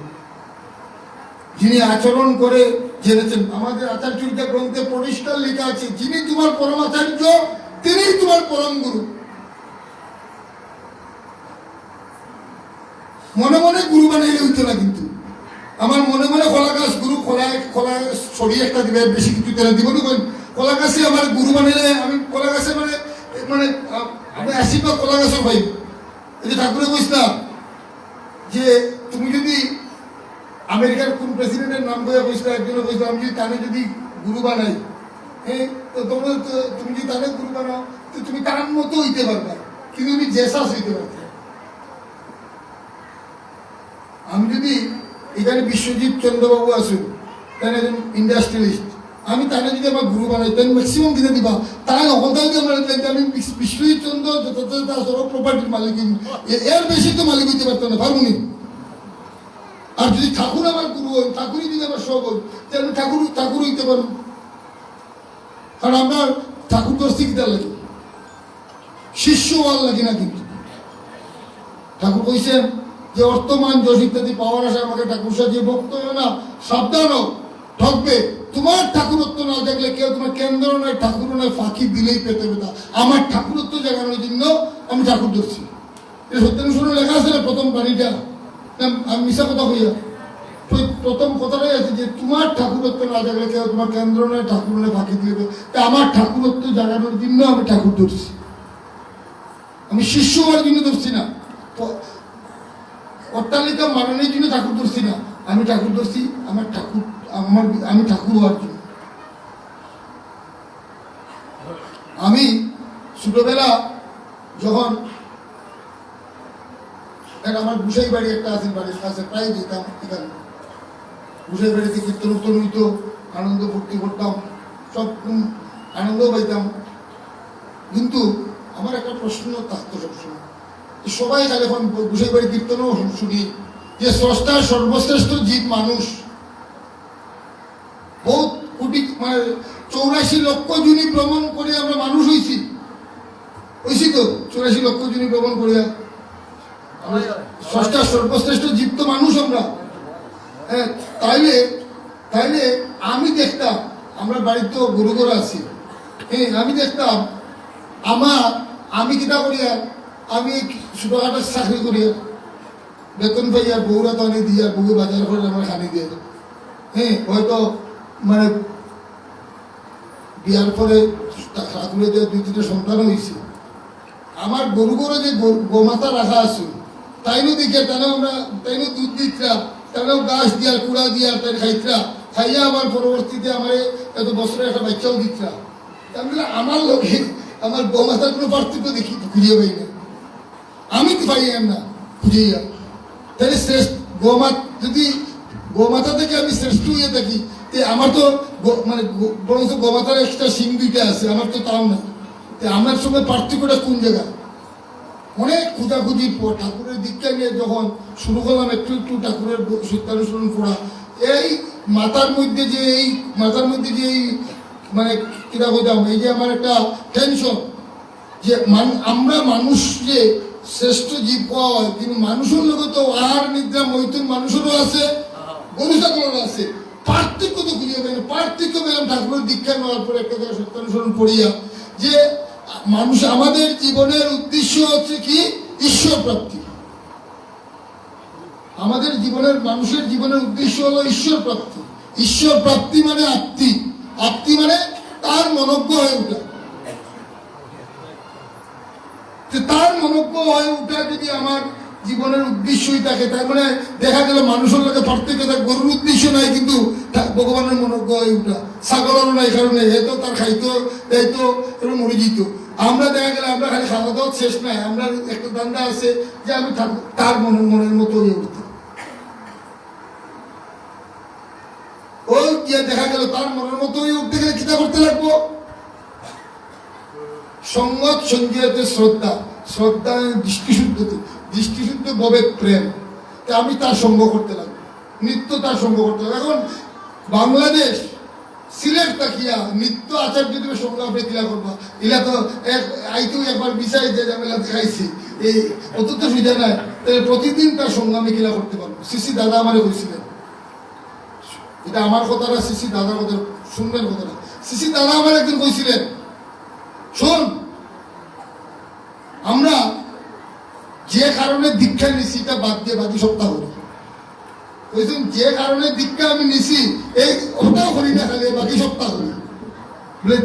যিনি আচরণ করে জেনেছেন। আমাদের আচার্যতা গ্রন্থে পরিষ্কার লেখা আছে, যিনি তোমার পরম আচার্য তিনি তোমার পরম গুরু। মনে মনে গুরু বানাইলে হইতো না, কিন্তু আমার মনে মনে কলা গাছ গুরু, কলা ছড়িয়ে একটা দিবে, বেশি কিছু তেলে দিব না। কলা গাছে আমার গুরু বানাইলে আমি কলা গাছে মানে আমি আশীর্বাদ কলা গাছের ভাই। এই যে ঠাকুরে বলছিলাম যে তুমি যদি আমেরিকার কোন প্রেসিডেন্টের নাম করে বলছিল, একজনে বলছিল আমি যদি তাহলে যদি গুরু বানাই, হ্যাঁ, তো তোমরা তুমি যদি তাহলে গুরু বানাও তো তুমি তার মতো হইতে পারবে, কিন্তু তুমি জেসাস হইতে পারবে। আমি যদি এখানে বিশ্বজিৎ চন্দ্রবাবু আসুন, তাই একজন ইন্ডাস্ট্রিয়ালিস্ট, আমি তাহলে যদি আমার গুরু বানাই তাই ম্যাক্সিমাম কিনে দিবা, তাই অবদান আমি বিশ্বজিৎ চন্দ্র যত প্রপার্টির মালিক, এর বেশি তো মালিক হইতে পারতাম না, পারবো নি। আর যদি ঠাকুর আমার গুরু হই, ঠাকুরই যদি আমার সব হই, তাহলে আমি ঠাকুর হইতে পারবো। কারণ আমরা ঠাকুর দর্শি কিতা লাগে, শিষ্য হওয়ার লাগে না। কিন্তু ঠাকুর কইছেন যে অর্থমান যশ ইত্যাদি পাওয়ার আসে আমাকে ঠাকুর সাজিয়ে ভক্ত হয় না, সাবধান হোক, ঠকবে। তোমার ঠাকুরত্ব না দেখলে কেউ তোমার কেন্দ্র নয়, ঠাকুর নয়, ফাঁকি দিলেই পেতে পেতা। আমার ঠাকুরত্ব জাগানোর জন্য আমি ঠাকুর ধরছি। এটা সত্যানুসরণ লেখা আছে না, প্রথম বাণীটা। আমি মিশা কথা হইয়া প্রথম কথাটাই আছে যে তোমার ঠাকুরত্ব না জাগলে কেউ তোমার কেন্দ্র নয়, ঠাকুর নয়, ফাঁকি দিলে। আমার ঠাকুরত্ব জাগানোর জন্য আমি ঠাকুর ধরছি। আমি শিষ্য হওয়ার জন্য ধরছি না, অট্টালিকা মানানোর জন্য ঠাকুর ধরছি না। আমি ঠাকুর ধরছি আমি ঠাকুর হওয়ার জন্য। আমি ছোটবেলা যখন আমার গুসাই বাড়ি একটা আছে, বাড়ির কাছে প্রায় যেতাম। এখানে গুসাই বাড়িতে কীর্তন হইতো, আনন্দ ফুর্তি করতাম, সব আনন্দ পাইতাম। কিন্তু আমার একটা প্রশ্ন থাকতো সবসময়, সবাই খালি এখন গুসাই বাড়ি কীর্তনও শুনি যে স্রষ্টার সর্বশ্রেষ্ঠ জীব মানুষ। বহুত কোটি মানে 84 লক্ষ জুনি ভ্রমণ করে আমরা মানুষ হয়েছি তো 84 লক্ষ জুনি ভ্রমণ করিয়া স্রষ্টার সর্বশ্রেষ্ঠ জীব তো মানুষ আমরা। হ্যাঁ, তাইলে আমি দেখতাম, আমরা বাড়িতে গরু গরু আছি, হ্যাঁ, আমি দেখতাম আমি কিতা করিয়া, আমি ছোটখাটো চাকরি করিয়া বেতন পাইয়া বউরা তো আনি দিয়া, বউ বাজার করে আমার খানি দিয়ে, হ্যাঁ, হয়তো মানে বিয়ার পরে ঠাকুরের যে 2-3টা সন্তান হয়েছে। আমার গরু গরু যে গোমাতা রাখা আছে, তাইও দেখে তাইও দুধ দিতরা, তাইও গাছ দিয়া কুড়া দিয়া তাই খাইতরা, খাইয়া আবার পরবর্তীতে আমার এত বছরে একটা বাচ্চাও দিতরা। তাহলে আমার লোকে আমার গোমাতার কোনো পার্থক্য দেখি খুঁজে পাই না, আমি তো পাই না খুঁজেইয়া। তাহলে শ্রেষ্ঠ যদি গোমাতা থেকে আমি শ্রেষ্ঠ হয়ে থাকি, আমার তো মানে বরঞ্চ গোমাতার একটা সিং 2টা আছে, আমার তো তাও না। আমার সঙ্গে পার্থক্যটা কোন জায়গায়? অনেক খোঁজাখুঁজির পর ঠাকুরের দীক্ষা নিয়ে যখন শুরু করলাম একটু ঠাকুরের সত্যানুসরণ করা, এই মাথার মধ্যে যে এই মানে কিরা বলতাম, এই যে আমার একটা টেনশন যে আমরা মানুষ যে শ্রেষ্ঠ জীব পাওয়া হয়, কিন্তু মানুষের লোকে তো আহার নিদ্রা মৈথুন মানুষেরও আছে, গরু ছাগলেরও আছে। পার্থক্য তো খুঁজে পেলাম, পার্থক্য পেলাম ঠাকুরের দীক্ষা নেওয়ার পর একটা সত্যানুসরণ করিয়া, যে মানুষ আমাদের জীবনের উদ্দেশ্য হচ্ছে কি ঈশ্বর প্রাপ্তি। আমাদের মানুষের জীবনের উদ্দেশ্য হলো ঈশ্বর প্রাপ্তি। ঈশ্বর প্রাপ্তি মানে আপ্তি মানে তার মনজ্ঞ হয়ে ওঠা। তার মনজ্ঞ হয়ে ওঠা যদি আমার জীবনের উদ্দেশ্যই থাকে, তার মানে দেখা গেল মানুষের লোকে পার্থক্য থাকে, গরুর উদ্দেশ্য নাই কিন্তু ভগবানের মনজ্ঞ হয়ে ওঠা, ছাগলেরও নাই, কারণে এতো তার খাইতো দায়িত্ব এরকম মরে যেত। আমরা দেখা গেলে আমরা খালি খাওয়া দাওয়া শেষ নাই, আমরা একটা দান্দা আছে যে আমি তার মনের মতো হয়ে উঠতে, ওই গিয়ে দেখা গেল তার মনের মতো হয়ে উঠতে গেলে চিন্তা করতে লাগবো। সঙ্গত সঞ্জয়তে শ্রদ্ধা দৃষ্টিশুদ্ধ ভাবে প্রেম, আমি তার সঙ্গ করতে লাগবো, নিত্য তার সঙ্গ করতে লাগবো। এখন বাংলাদেশ সিলেট তাকিয়া নিত্য আচার্যদেবের সঙ্গে আপনি কিলা করবা, এলা তো আইতেও একবার বিষয় যে ঝামেলা দেখাইছি, এই অত তো সুবিধা নাই। তাহলে প্রতিদিন তার সঙ্গে আমি কিলা করতে পারবো। সিসি দাদা আমারে বলছিলেন, এটা আমার কথাটা সিসি দাদার কথা শুনবেন, কথাটা সিসি দাদা আমার একদিন কইছিলেন, শোন, আমরা যে কারণে দীক্ষা নিছি এটা বাদ দিয়ে বাকি সপ্তাহ করি। বলছেন যে কারণে দীক্ষা আমি নিছি এই ওটাও করি না, খালি বাকি সপ্তাহ করি। বলে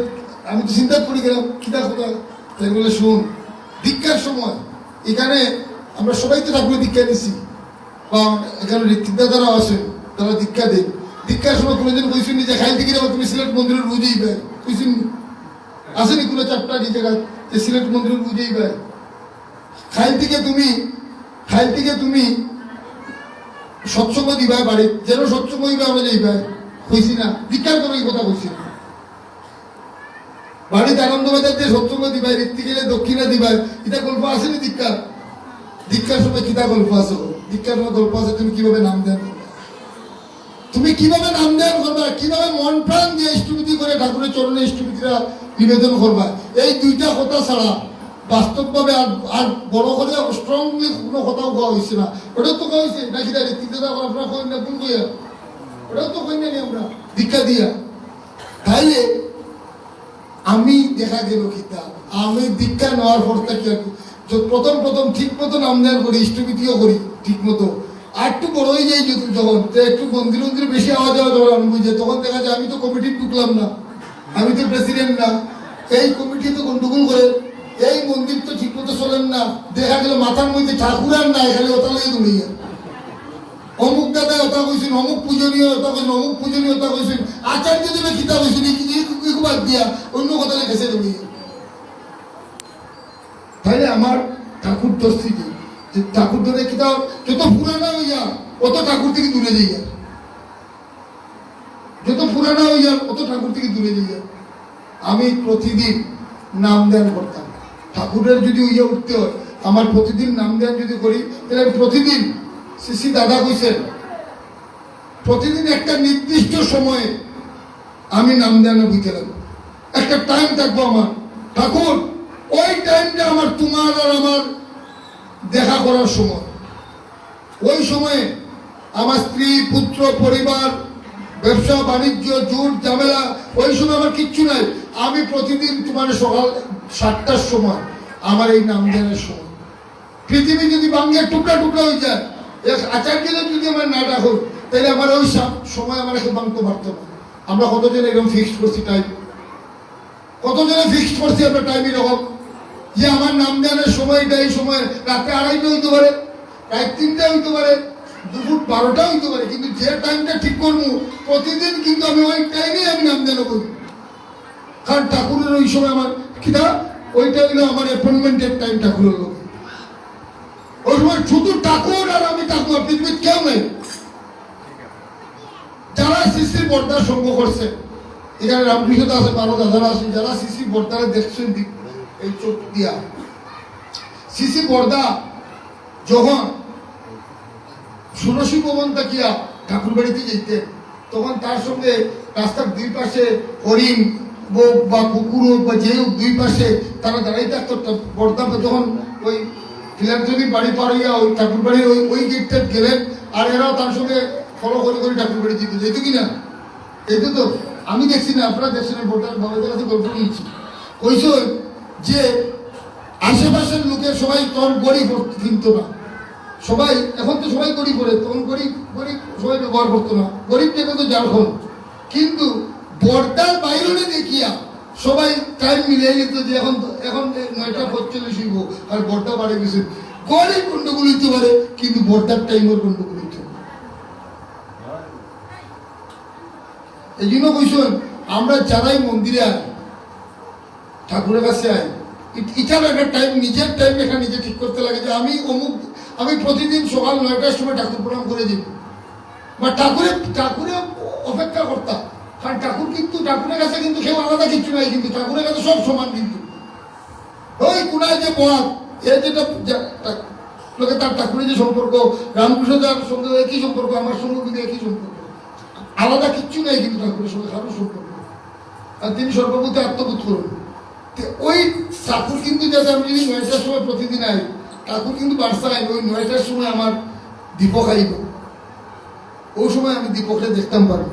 আমি তো চিন্তা করে গেলাম কিতা কথা। তাই বলে শুন, দীক্ষার সময় এখানে আমরা সবাই তো ঠাকুরের দীক্ষা নিছি, বা এখানে ঋত্বিকদাদারাও আছেন, তারা দীক্ষা দেন। দীক্ষার সময় কোনোদিন কইছেন যে খাইল থেকে তুমি সিলেট মন্দিরের রুজেই পাই, কইছেন আসেনি কোনো চাপটা যে জায়গা যে সিলেট মন্দিরের রুজেই পাই। খাইল থেকে তুমি সৎসঙ্গ দিবাই বাড়ি, যেন সৎসঙ্গ দিবে আমরা যাইবাই, কইছি না? দীক্ষার কোনো এই কথা কইছি না। বাড়িতে আনন্দ বাজার যে সৎসঙ্গ দিবাই, ঋত্বিক গেলে দক্ষিণা দিবাই, এটা গল্প আসেনি? দীক্ষার সময় কিতা গল্প আছে? দীক্ষার সময় গল্প আছে, তুমি কিভাবে নাম দেন? তুমি কিভাবে নাম দেন করবা, কিভাবে মন প্রাণ দিয়ে ইষ্টভূতি করে ঠাকুরের চরণে ইষ্টভূতিরা নিবেদন করবা, এই দুইটা কথা ছাড়া বাস্তবভাবে আর বড় করে স্ট্রংলি কোনো কথাও কোয়া হয়েছে না। ওটাও তো কোয়া হয়েছে নাকি দাঁড়িয়ে তিনটা আপনারা কই না ভুল কইয়া, ওটাও তো কই না আমরা দীক্ষা দিয়া। তাইলে আমি দেখা গেল কিতা আমি দীক্ষা নেওয়ার পর থেকে প্রথম ঠিক মতো নাম দেওয়ার করি, ইষ্টভূতিও করি ঠিক মতো। আর একটু বড় হয়ে যাই যখন একটু মন্দির বেশি আওয়াজ আওয়াজ আমি বুঝে, তখন দেখা যায় আমি তো কমিটি ঢুকলাম না, আমি তো প্রেসিডেন্ট না, এই কমিটি তো গন্ডগোল করে, এই মন্দির তো ঠিক মতো চলেন না, দেখা গেল মাথার মধ্যে ঠাকুর আর নাই, খালি ওটা লই দুলিয়া অমুক দাদা ওটা কইছেন, অমুক পূজনীয় ওটা কইছেন, অমুক পূজনীয় ওটা কইছেন, আচার্য দেবে কিতাব কইছেন, বাদ দিয়া অন্য কথা লিখেছে দুলিয়া। তাইলে আমার ঠাকুর দর্শি যে ঠাকুর ধরে কিতাব যত পুরানা হইয়া অত ঠাকুর থেকে দূরে যাইয়া, যত পুরানা হইয়া অত ঠাকুর থেকে দূরে যাইয়া। আমি প্রতিদিন নাম ধ্যান করতাম। ঠাকুরের যদি হইয়া উঠতে হয়, আমার প্রতিদিন নাম ধ্যান যদি করি, তাহলে আমি প্রতিদিন শ্রী দাদা কইছেন প্রতিদিন একটা নির্দিষ্ট সময়ে আমি নাম ধ্যানে বুঝতে লাগবো, একটা টাইম থাকবো আমার। ঠাকুর ওই টাইমটা আমার তোমার আর আমার দেখা করার সময়, ওই সময়ে আমার স্ত্রী পুত্র পরিবার ব্যবসা বাণিজ্য জুট ঝামেলা ওই সময় আমার কিচ্ছু নাই। আমি প্রতিদিন তোমার সকাল 7টার সময় আমার এই নাম ধ্যানের সময়। পৃথিবী যদি বাঙ্গে টুকরা টুকরা হয়ে যায়, আচার্য যদি আমার না ডাকুন, তাহলে আমার ওই সময় আমার এসে বাংতে পারতো না। আমরা কতজন এরকম ফিক্সড করছি টাইম, কতজনে ফিক্সড করছি আমরা টাইম এরকম যে আমার নাম ধ্যানের সময়টা এই সময় রাত্রে 2:30 হইতে পারে, রাত 3টা হইতে পারে, দুপুর 12টা হইতে পারে, কিন্তু যে টাইমটা ঠিক করবো প্রতিদিন কিন্তু আমি ওই টাইমে আমি নাম ধ্যান করি। কারণ ঠাকুরের ওই সময় আমার কিনা ওইটা হইলো আমার অ্যাপয়েন্টমেন্টের টাইম ঠাকুরের লোক। ওই সময় শুধু ঠাকুর আর আমি ঠাকুর, পৃথিবীর কেউ নেই। যারা শিশির বর্দার সঙ্গ করছে, এখানে রামকৃষ্ণ আছে, 12 দাদারা আছে, যারা শিশির বর্দারে দেখছেন এই চোখ দিয়া, শিশির বর্দা যখন ষোড়শী ভবন তাকিয়া ঠাকুর বাড়িতে যেতে, তখন তার সঙ্গে রাস্তার দুই পাশে হরিণ বা কুকুর বা যে দুই পাশে তারা দাঁড়াই থাকতো। বর্দা যখন ওই ফিলান্থ্রপির বাড়ি পার হইয়া ওই ঠাকুর বাড়ির ওই গেটটা গেলেন, আর এরাও তার সঙ্গে ফলো করে করে ঠাকুর বাড়ি যেত, যেত কিনা এইতো তো আমি দেখছি না, আপনারা দেখছেন, ভোটার বাবাদের কাছে গল্প নিয়েছি। কইস যে আশেপাশের লোকের সবাই তখন গরিব কিনতো না, সবাই এখন তো সবাই গরিব করে, তখন গরিব গরিব সবাই ব্যবহার করতো না, গরিব যেটা তো ঝাড়খণ্ড। কিন্তু বর্দার বাইরে দেখিয়া সবাই টাইম মিলিয়ে নিত যে এখন 9:45 হইব, আর বর্দা বাড়ে গেছে। গরিব গন্ডগোল হইতে পারে, কিন্তু বর্দার টাইমের গন্ডগোল হইতে পারে। এই জন্য কইসন আমরা যারাই মন্দিরে আই, ঠাকুরের কাছে আই, এটার একটা টাইম, নিজের টাইম এটা নিজে ঠিক করতে লাগে যে আমি প্রতিদিন সকাল 9টার সময় ঠাকুর প্রণাম করে দিব, বা ঠাকুরে অপেক্ষা করতাম। কারণ ঠাকুর কিন্তু ঠাকুরের কাছে কিন্তু কেউ আলাদা কিছু নাই, কিন্তু ঠাকুরের কাছে সব সমান। কিন্তু ওই কোনায় যে পথ এ যেটা লোকে তার ঠাকুরের যে সম্পর্ক, রামকৃষ্ণ যার সঙ্গে একই সম্পর্ক, আমার সঙ্গে কিন্তু একই সম্পর্ক, আলাদা কিচ্ছু নেই কিন্তু ঠাকুরের সঙ্গে কারো সম্পর্ক। আর তিনি সর্বপ্রতি আত্মবোধ করুন। ওই ঠাকুর কিন্তু যাতে আমি যদি 9টার সময় প্রতিদিন আই, ঠাকুর কিন্তু বার্সায় ওই 9টার সময় আমার দীপক আইব, ওই সময় আমি দীপককে দেখতাম পারবো।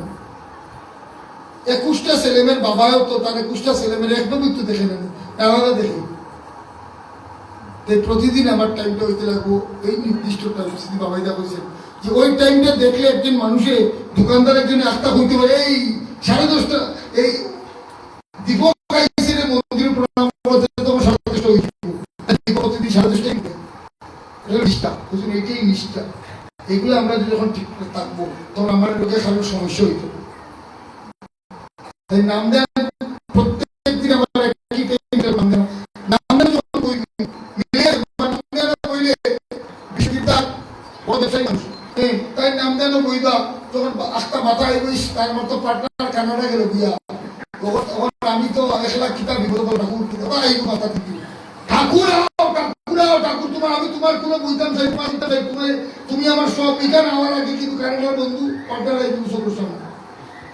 21টা ছেলেমেয়ের বাবাও তো তার 21টা ছেলেমেয়ের একদমই তো দেখে নেন, আলাদা দেখে। তাই প্রতিদিন আমার টাইমটা হইতে লাগবো এই নির্দিষ্ট টাইম। শ্রী বাবাইদা বলছেন যে ওই টাইমটা দেখলে একজন মানুষে দোকানদার একজনে আস্থা হইতে পারে। এই 10:30 এই দীপক মন্দিরে প্রণাম করতে তখন 10:30 হইতে প্রতিদিন 10:30 নিষ্ঠা, বুঝলেন, এইটাই নিষ্ঠা। এগুলো আমরা যখন ঠিক করে থাকবো তখন আমার লোকের কারোর সমস্যা হইত। তাই নাম দেন প্রত্যেক দিন আমার একই টাইমে নাম দেন যখন কইলে বিশ্ববিদ্যালয় বড় ব্যবসায়ী মানুষ, তাই নাম দেন বইবা যখন আস্থা মাথা হইস তার মতো পার্টনার কানাডা গেল দিয়া, তখন আমি তো 1 লাখ কিতাব বিপদ ঠাকুর কিতাব এই মাথা দিতে ঠাকুর ঠাকুর তোমার, আমি তোমার কোনো বুঝতাম চাই, তুমি আমার সব এখানে আমার আগে কিন্তু কারেন্টার বন্ধু পর্দারাই তুমি চোখের সামনে।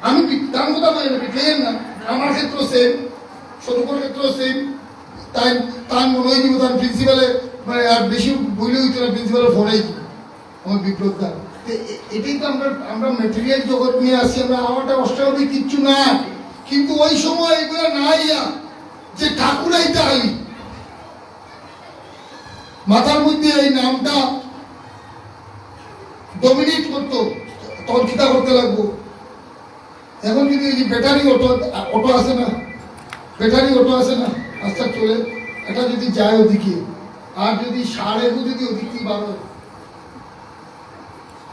আমি তার কথা বলি না, বিক্রেন না, আমার ক্ষেত্র সেম, সদুপর ক্ষেত্র সেম। তাই তার মনে হয় দিব তার প্রিন্সিপালে মানে আর বেশি বইলে হইতো না, প্রিন্সিপালের ফোনেই দিব আমার বিপ্লবটা। এটাই তো আমরা মেটেরিয়াল জগৎ নিয়ে আসি, আমরা আমারটা অস্বাভাবিক কিচ্ছু না, কিন্তু ওই সময় এগুলো নাই যে ঠাকুরাই তাই মাথার মধ্যে এই নামটা ডমিনেট করতো, তর্কিতা করতে লাগবো। এখন কিন্তু এই যে ব্যাটারি অটো আছে না, ব্যাটারি অটো আছে না, আস্তে চলে, এটা যদি যায় ওদিকে, আর যদি সাড়ে যদি ওদিক থেকে বার হয়,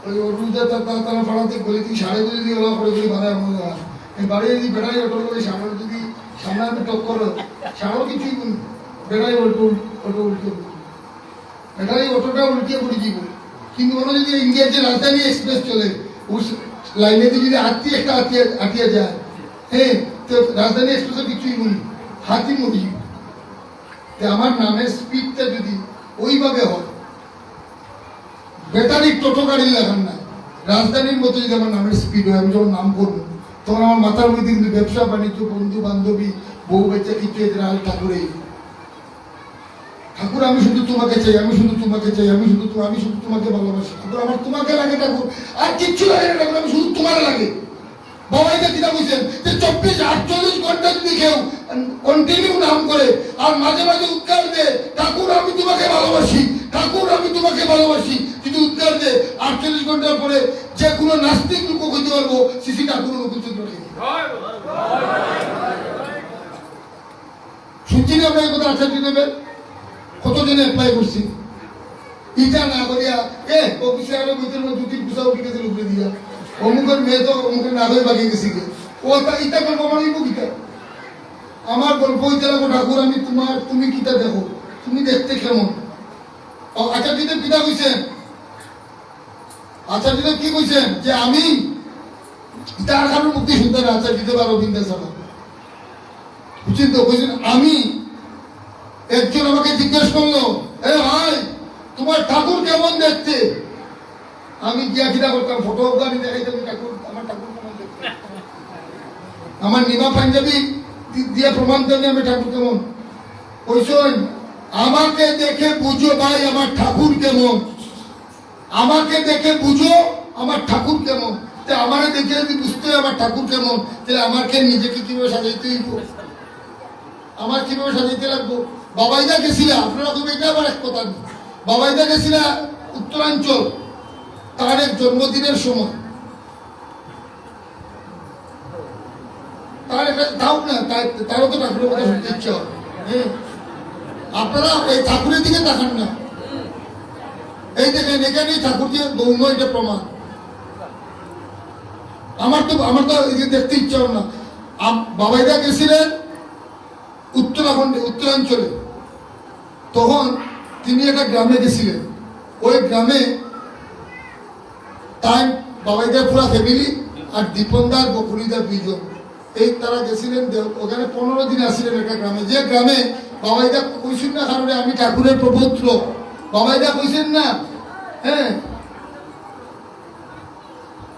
ওই অটুটা তারা ফাড়াতে বলে তুই সাড়ে যদি ওলা করে যদি বাড়ায় মনে হয় বাড়ি যদি ব্যাটারি অটো করে সামনে যদি সামনে আমি টক্কর সাড়েও কিছুই ব্যাটারি অটো উল্টে ব্যাটারি অটোটা উল্টে পড়ে দিব। কিন্তু কোনো যদি ইন্ডিয়ার যে রাজধানী এক্সপ্রেস চলে লাইনেতে যদি একটা আটিয়া যায়, হ্যাঁ, তো রাজধানী এক্সপ্রেসে কিছুই মনি হাতি মরি। আমার নামের স্পিডটা যদি ওইভাবে হয়, ব্যাটারি টোটো গাড়ি লাগান না, রাজধানীর মতো যদি আমার নামের স্পিড হয়, আমি যখন নাম করবো তখন আমার মাথার মধ্যে কিন্তু ব্যবসা বাণিজ্য, বন্ধু বান্ধবী, বউ বাচ্চা কিছু এদের আল ঠাকুরেই। ঠাকুর আমি শুধু তোমাকে চাই, আমি শুধু তোমাকে চাই, আমি শুধু তোমাকে ভালোবাসি। ঠাকুর আমার তোমাকে লাগে ঠাকুর, আর কিচ্ছু লাগে না ঠাকুর, আমি শুধু তোমার লাগে। বাবাইটা কিনা বুঝছেন যে 24-48 ঘন্টা যদি কেউ কন্টিনিউ নাম করে আর মাঝে মাঝে উৎকার দে ঠাকুর আমি তোমাকে ভালোবাসি, ঠাকুর আমি তোমাকে ভালোবাসি, যদি উৎকার দে 48 ঘন্টার পরে যে কোনো নাস্তিক লোক কইতে পারবো শ্রী ঠাকুর অনুকূল রাখে। শুনছি না আপনার কথা আচার্য দেবেন কতজনে অ্যাপ্লাই করছি, ইটা না করিয়া অফিসে আরো ভিতরে 2-3 পুষা উঠে গেছে উপরে দিয়া, অমুকের মেয়ে তো অমুকের না হয়ে বাকি গেছি ও ইটা গল্প বানাইব কিতা। আমার গল্প হইতে লাগো ঠাকুর আমি তোমার, তুমি কিতা দেখো, তুমি দেখতে কেমন। আচার্যদেব পিতা কইছেন, আচার্যদেব কি কইছেন যে আমি ইটা আর কারোর মুক্তি শুনতে না, আচার্যদেব আর অবিন্দা ছাড়া বুঝছেন তো, কইছেন আমি একজন আমাকে জিজ্ঞেস করলো এ ভাই তোমার ঠাকুর কেমন দেখতে, আমি গিয়া কিনা করতাম ফটো আমি দেখাইতাম ঠাকুর, আমার ঠাকুর কেমন দেখতে, আমার নিমা পাঞ্জাবি দিয়ে প্রমাণ করি আমি ঠাকুর কেমন। কইছেন আমাকে দেখে বুঝো ভাই আমার ঠাকুর কেমন, আমাকে দেখে বুঝো আমার ঠাকুর কেমন। আমারে দেখে যদি বুঝতে হয় আমার ঠাকুর কেমন, তাহলে আমাকে নিজেকে কিভাবে সাজাইতে হইব, আমার কিভাবে সাজাইতে লাগবো। বাবাইদা গেছিলা, আপনারা খুব এটা আবার এক কথা, বাবাইদা গেছিলা উত্তরাঞ্চল তার এক জন্মদিনের সময়, তার একটা দাও না, তারও তো ঠাকুরের কথা শুনতে ইচ্ছা হয়। আপনারা এই ঠাকুরের দিকে তাকান না, এই দেখেন এখানেই ঠাকুর যে দৌন্য, এটা প্রমাণ। আমার তো দেখতে ইচ্ছা হয় না। বাবাইদা গেছিলেন উত্তরাখণ্ডে, উত্তরাঞ্চলে, তখন তিনি একটা গ্রামে গেছিলেন, ওই গ্রামে তাই বাবাইদার পুরা ফ্যামিলি আর দীপনদার বকুলিদার 2 জন, এই তারা গেছিলেন ওখানে 15 দিন আসছিলেন একটা গ্রামে, যে গ্রামে বাবাইদা কইছেন না কারণে আমি ঠাকুরের প্রপৌত্র, বাবাইদা কইছেন না, হ্যাঁ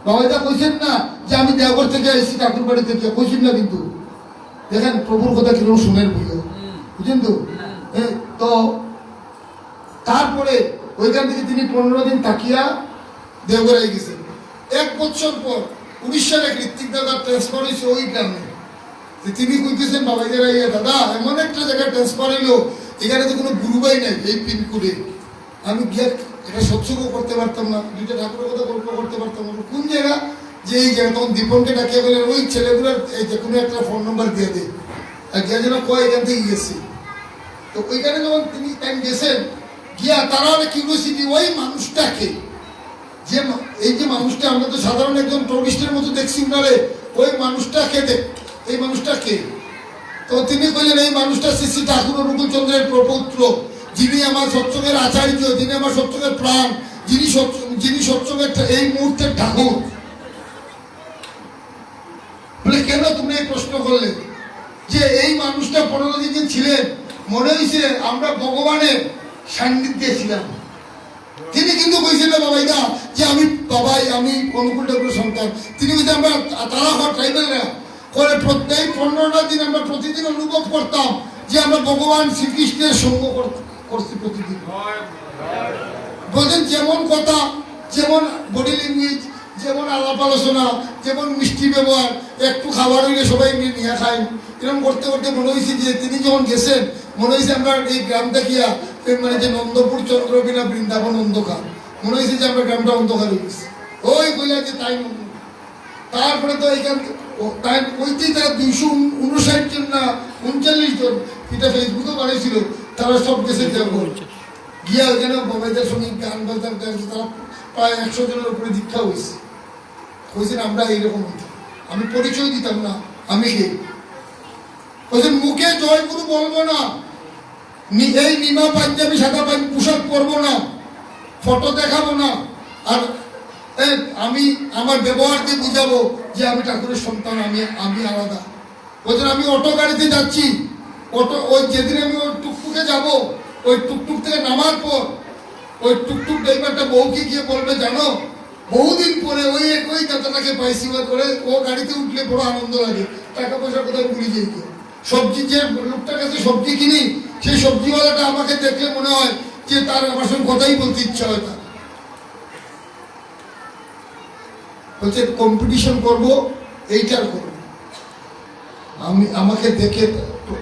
বাবাইদা কইছেন না যে আমি দেওঘর থেকে এসেছি ঠাকুর বাড়ি থেকে, কইছেন না, কিন্তু দেখেন প্রভুর কথা কিরকম শুনেন বুঝলেন, বুঝছেন তো। তো তারপরে ওইখান থেকে তিনি 15 দিন তাকিয়া দেওঘরে গেছেন। 1 বছর পর উড়িষ্যার এক ঋত্বিক দাদা ট্রান্সফার হয়েছে ওই গ্রামে, তিনি কইতেছেন বাবাইদারা ইয়ে দাদা এমন একটা জায়গায় ট্রান্সফার হইলো এখানে তো কোনো গুরুবাই নাই এই পিনকোডে, আমি গিয়ে এটা সৎসঙ্গ করতে পারতাম না, 2টা ঠাকুরের কথা গল্প করতে পারতাম না। কোন জায়গা, যে এই জায়গা, তখন দীপনকে ডাকিয়ে গেলেন ওই ছেলেগুলোর এই যে কোনো একটা ফোন নাম্বার দিয়ে দেয়, আর গিয়ে যেন কয় এখান থেকে গেছে। তো ওইখানে যখন তিনি টাইম গেছেন গিয়া তারা কিউরিওসিটি ওই মানুষটাকে, যে এই যে মানুষটা আমরা তো সাধারণ একজন টুরিস্টের মতো দেখছি উনারে, ওই মানুষটাকে এই মানুষটাকে, তো তিনি কইলেন এই মানুষটা শ্রী ঠাকুর অনুকূল চন্দ্রের প্রপৌত্র, যিনি আমার সৎসঙ্গের আচার্য, যিনি আমার সৎসঙ্গের প্রাণ, যিনি সৎসঙ্গের এই মুহূর্তের ঠাকুর। বলে কেন তুমি এই প্রশ্ন করলে, যে এই মানুষটা 15 দিন ছিলেন, মনে হয়েছে আমরা ভগবানের সান্নিধ্যে ছিলাম। তিনি কিন্তু কইছেন না বাবাইদা যে আমি অনুকূল ঠাকুরের সন্তান। তিনি বলছেন আমরা তারা হওয়ার ট্রাইবেলরা করে প্রত্যেক 15টা দিন আমরা প্রতিদিন অনুভব করতাম যে আমরা ভগবান শ্রীকৃষ্ণের সঙ্গ করছি প্রতিদিন। বলছেন যেমন কথা, যেমন বডি ল্যাঙ্গুয়েজ, যেমন আলাপ আলোচনা, যেমন মিষ্টি ব্যবহার, একটু খাবার হইলে সবাই নিয়ে খাই, এরকম করতে করতে মনে হয়েছে যে তিনি যখন গেছেন মনে হয়েছে আমরা এই গ্রামটা গিয়া মানে যে নন্দপুর চন্দ্রবিনা বৃন্দাবন অন্ধকার, মনে হয়েছে যে আমরা গ্রামটা অন্ধকার হয়ে গেছি। ওই বলে যে তাই তারপরে তো এইখান তাই ওইতেই তারা 259 জন না 39 জন, এটা ফেসবুকে বাড়িয়েছিল, তারা সব গেছে গিয়া ওইখানে বাবাইদের সঙ্গে গান বাজার তারা প্রায় 100 জনের উপরে দীক্ষা হয়েছে। কইছেন আমরা এইরকম হইতাম, আমি পরিচয় দিতাম না আমি কে। কইছেন মুখে জয় গুরু বলবো না, এই নিমা পাঞ্জাবি সাদা পোশাক পরবো না, ফটো দেখাবো না, আর আমি আমার ব্যবহার দিয়ে বুঝাবো যে আমি ঠাকুরের সন্তান, আমি আলাদা। বলছেন আমি অটো গাড়িতে যাচ্ছি, ওই যেদিন আমি ওই টুকটুকে যাব, ওই টুকটুক থেকে নামার পর ওই টুকটুক ড্রাইভারটা বউকে গিয়ে বলবে জানো বহুদিন পরে ওই একই দাদাটাকে পাইছি করে, ও গাড়িতে উঠলে বড় আনন্দ লাগে, টাকা পয়সার কথা ভুলে যাই। সবজি যে লোকটার কাছে সবজি কিনি, সেই সবজিওয়ালাটা আমাকে দেখলে মনে হয় যে তার আমার সঙ্গে কথাই বলতে ইচ্ছা হয়। তার বলছে কম্পিটিশন করবো, এইটার করবো। আমাকে দেখে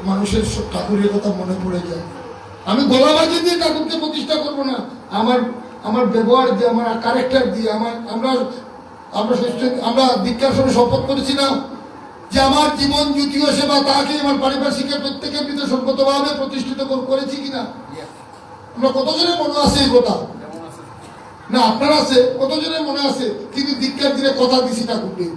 মানুষের ঠাকুরের কথা মনে পড়ে যায়। আমি গলাবাজি দিয়ে ঠাকুরকে প্রতিষ্ঠা করবো না, আমার ব্যবহার দিয়ে, আমার ক্যারেক্টার দিয়ে, আমরা দীক্ষার সময় শপথ করেছি না যে আমার জীবন জ্যোতিও সেবা, তাকে আমার পারিপার্শ্বিকের প্রত্যেকের ভিতরে সর্বতভাবে প্রতিষ্ঠিত করেছি কিনা। আমরা কতজনের মনে আছে এই কথা না, আপনার আছে কতজনের মনে আছে, কিন্তু দীক্ষার দিনে কথা দিছি ঠাকুরকে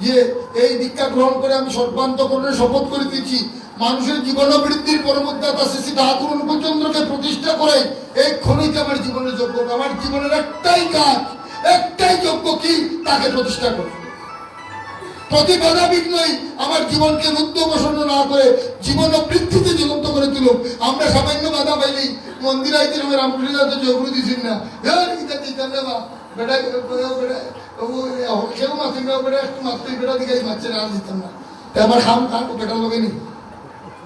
যে এই দীক্ষা গ্রহণ করে আমি সর্বান্তকরণের শপথ করে দিচ্ছি, মানুষের জীবন বৃদ্ধির পরমুদ্দাতা শ্রী ঠাকুর অনুকূলচন্দ্রকে প্রতিষ্ঠা করে এই ক্ষণিক আমার জীবনের যোগ্য। আমার জীবনের একটাই কাজ, একটাই যোগ্য, কি তাকে প্রতিষ্ঠা করে। প্রতি বাধা বিঘ্নই আমার জীবনকে রুদ্ধবসন্ন না করে জীবন বৃদ্ধিতে জীবন্ত করে তুলুক। আমরা সামান্য বাধা পাইলেই মন্দির আইতে রামকৃষ্ণ জয়গুরু দিচ্ছেন না, বেটা কেউ মাছ বেটা একটু মারতে বেটা দিকে মারছে না, দিতাম না। আমার খাম বেটার লগেনি,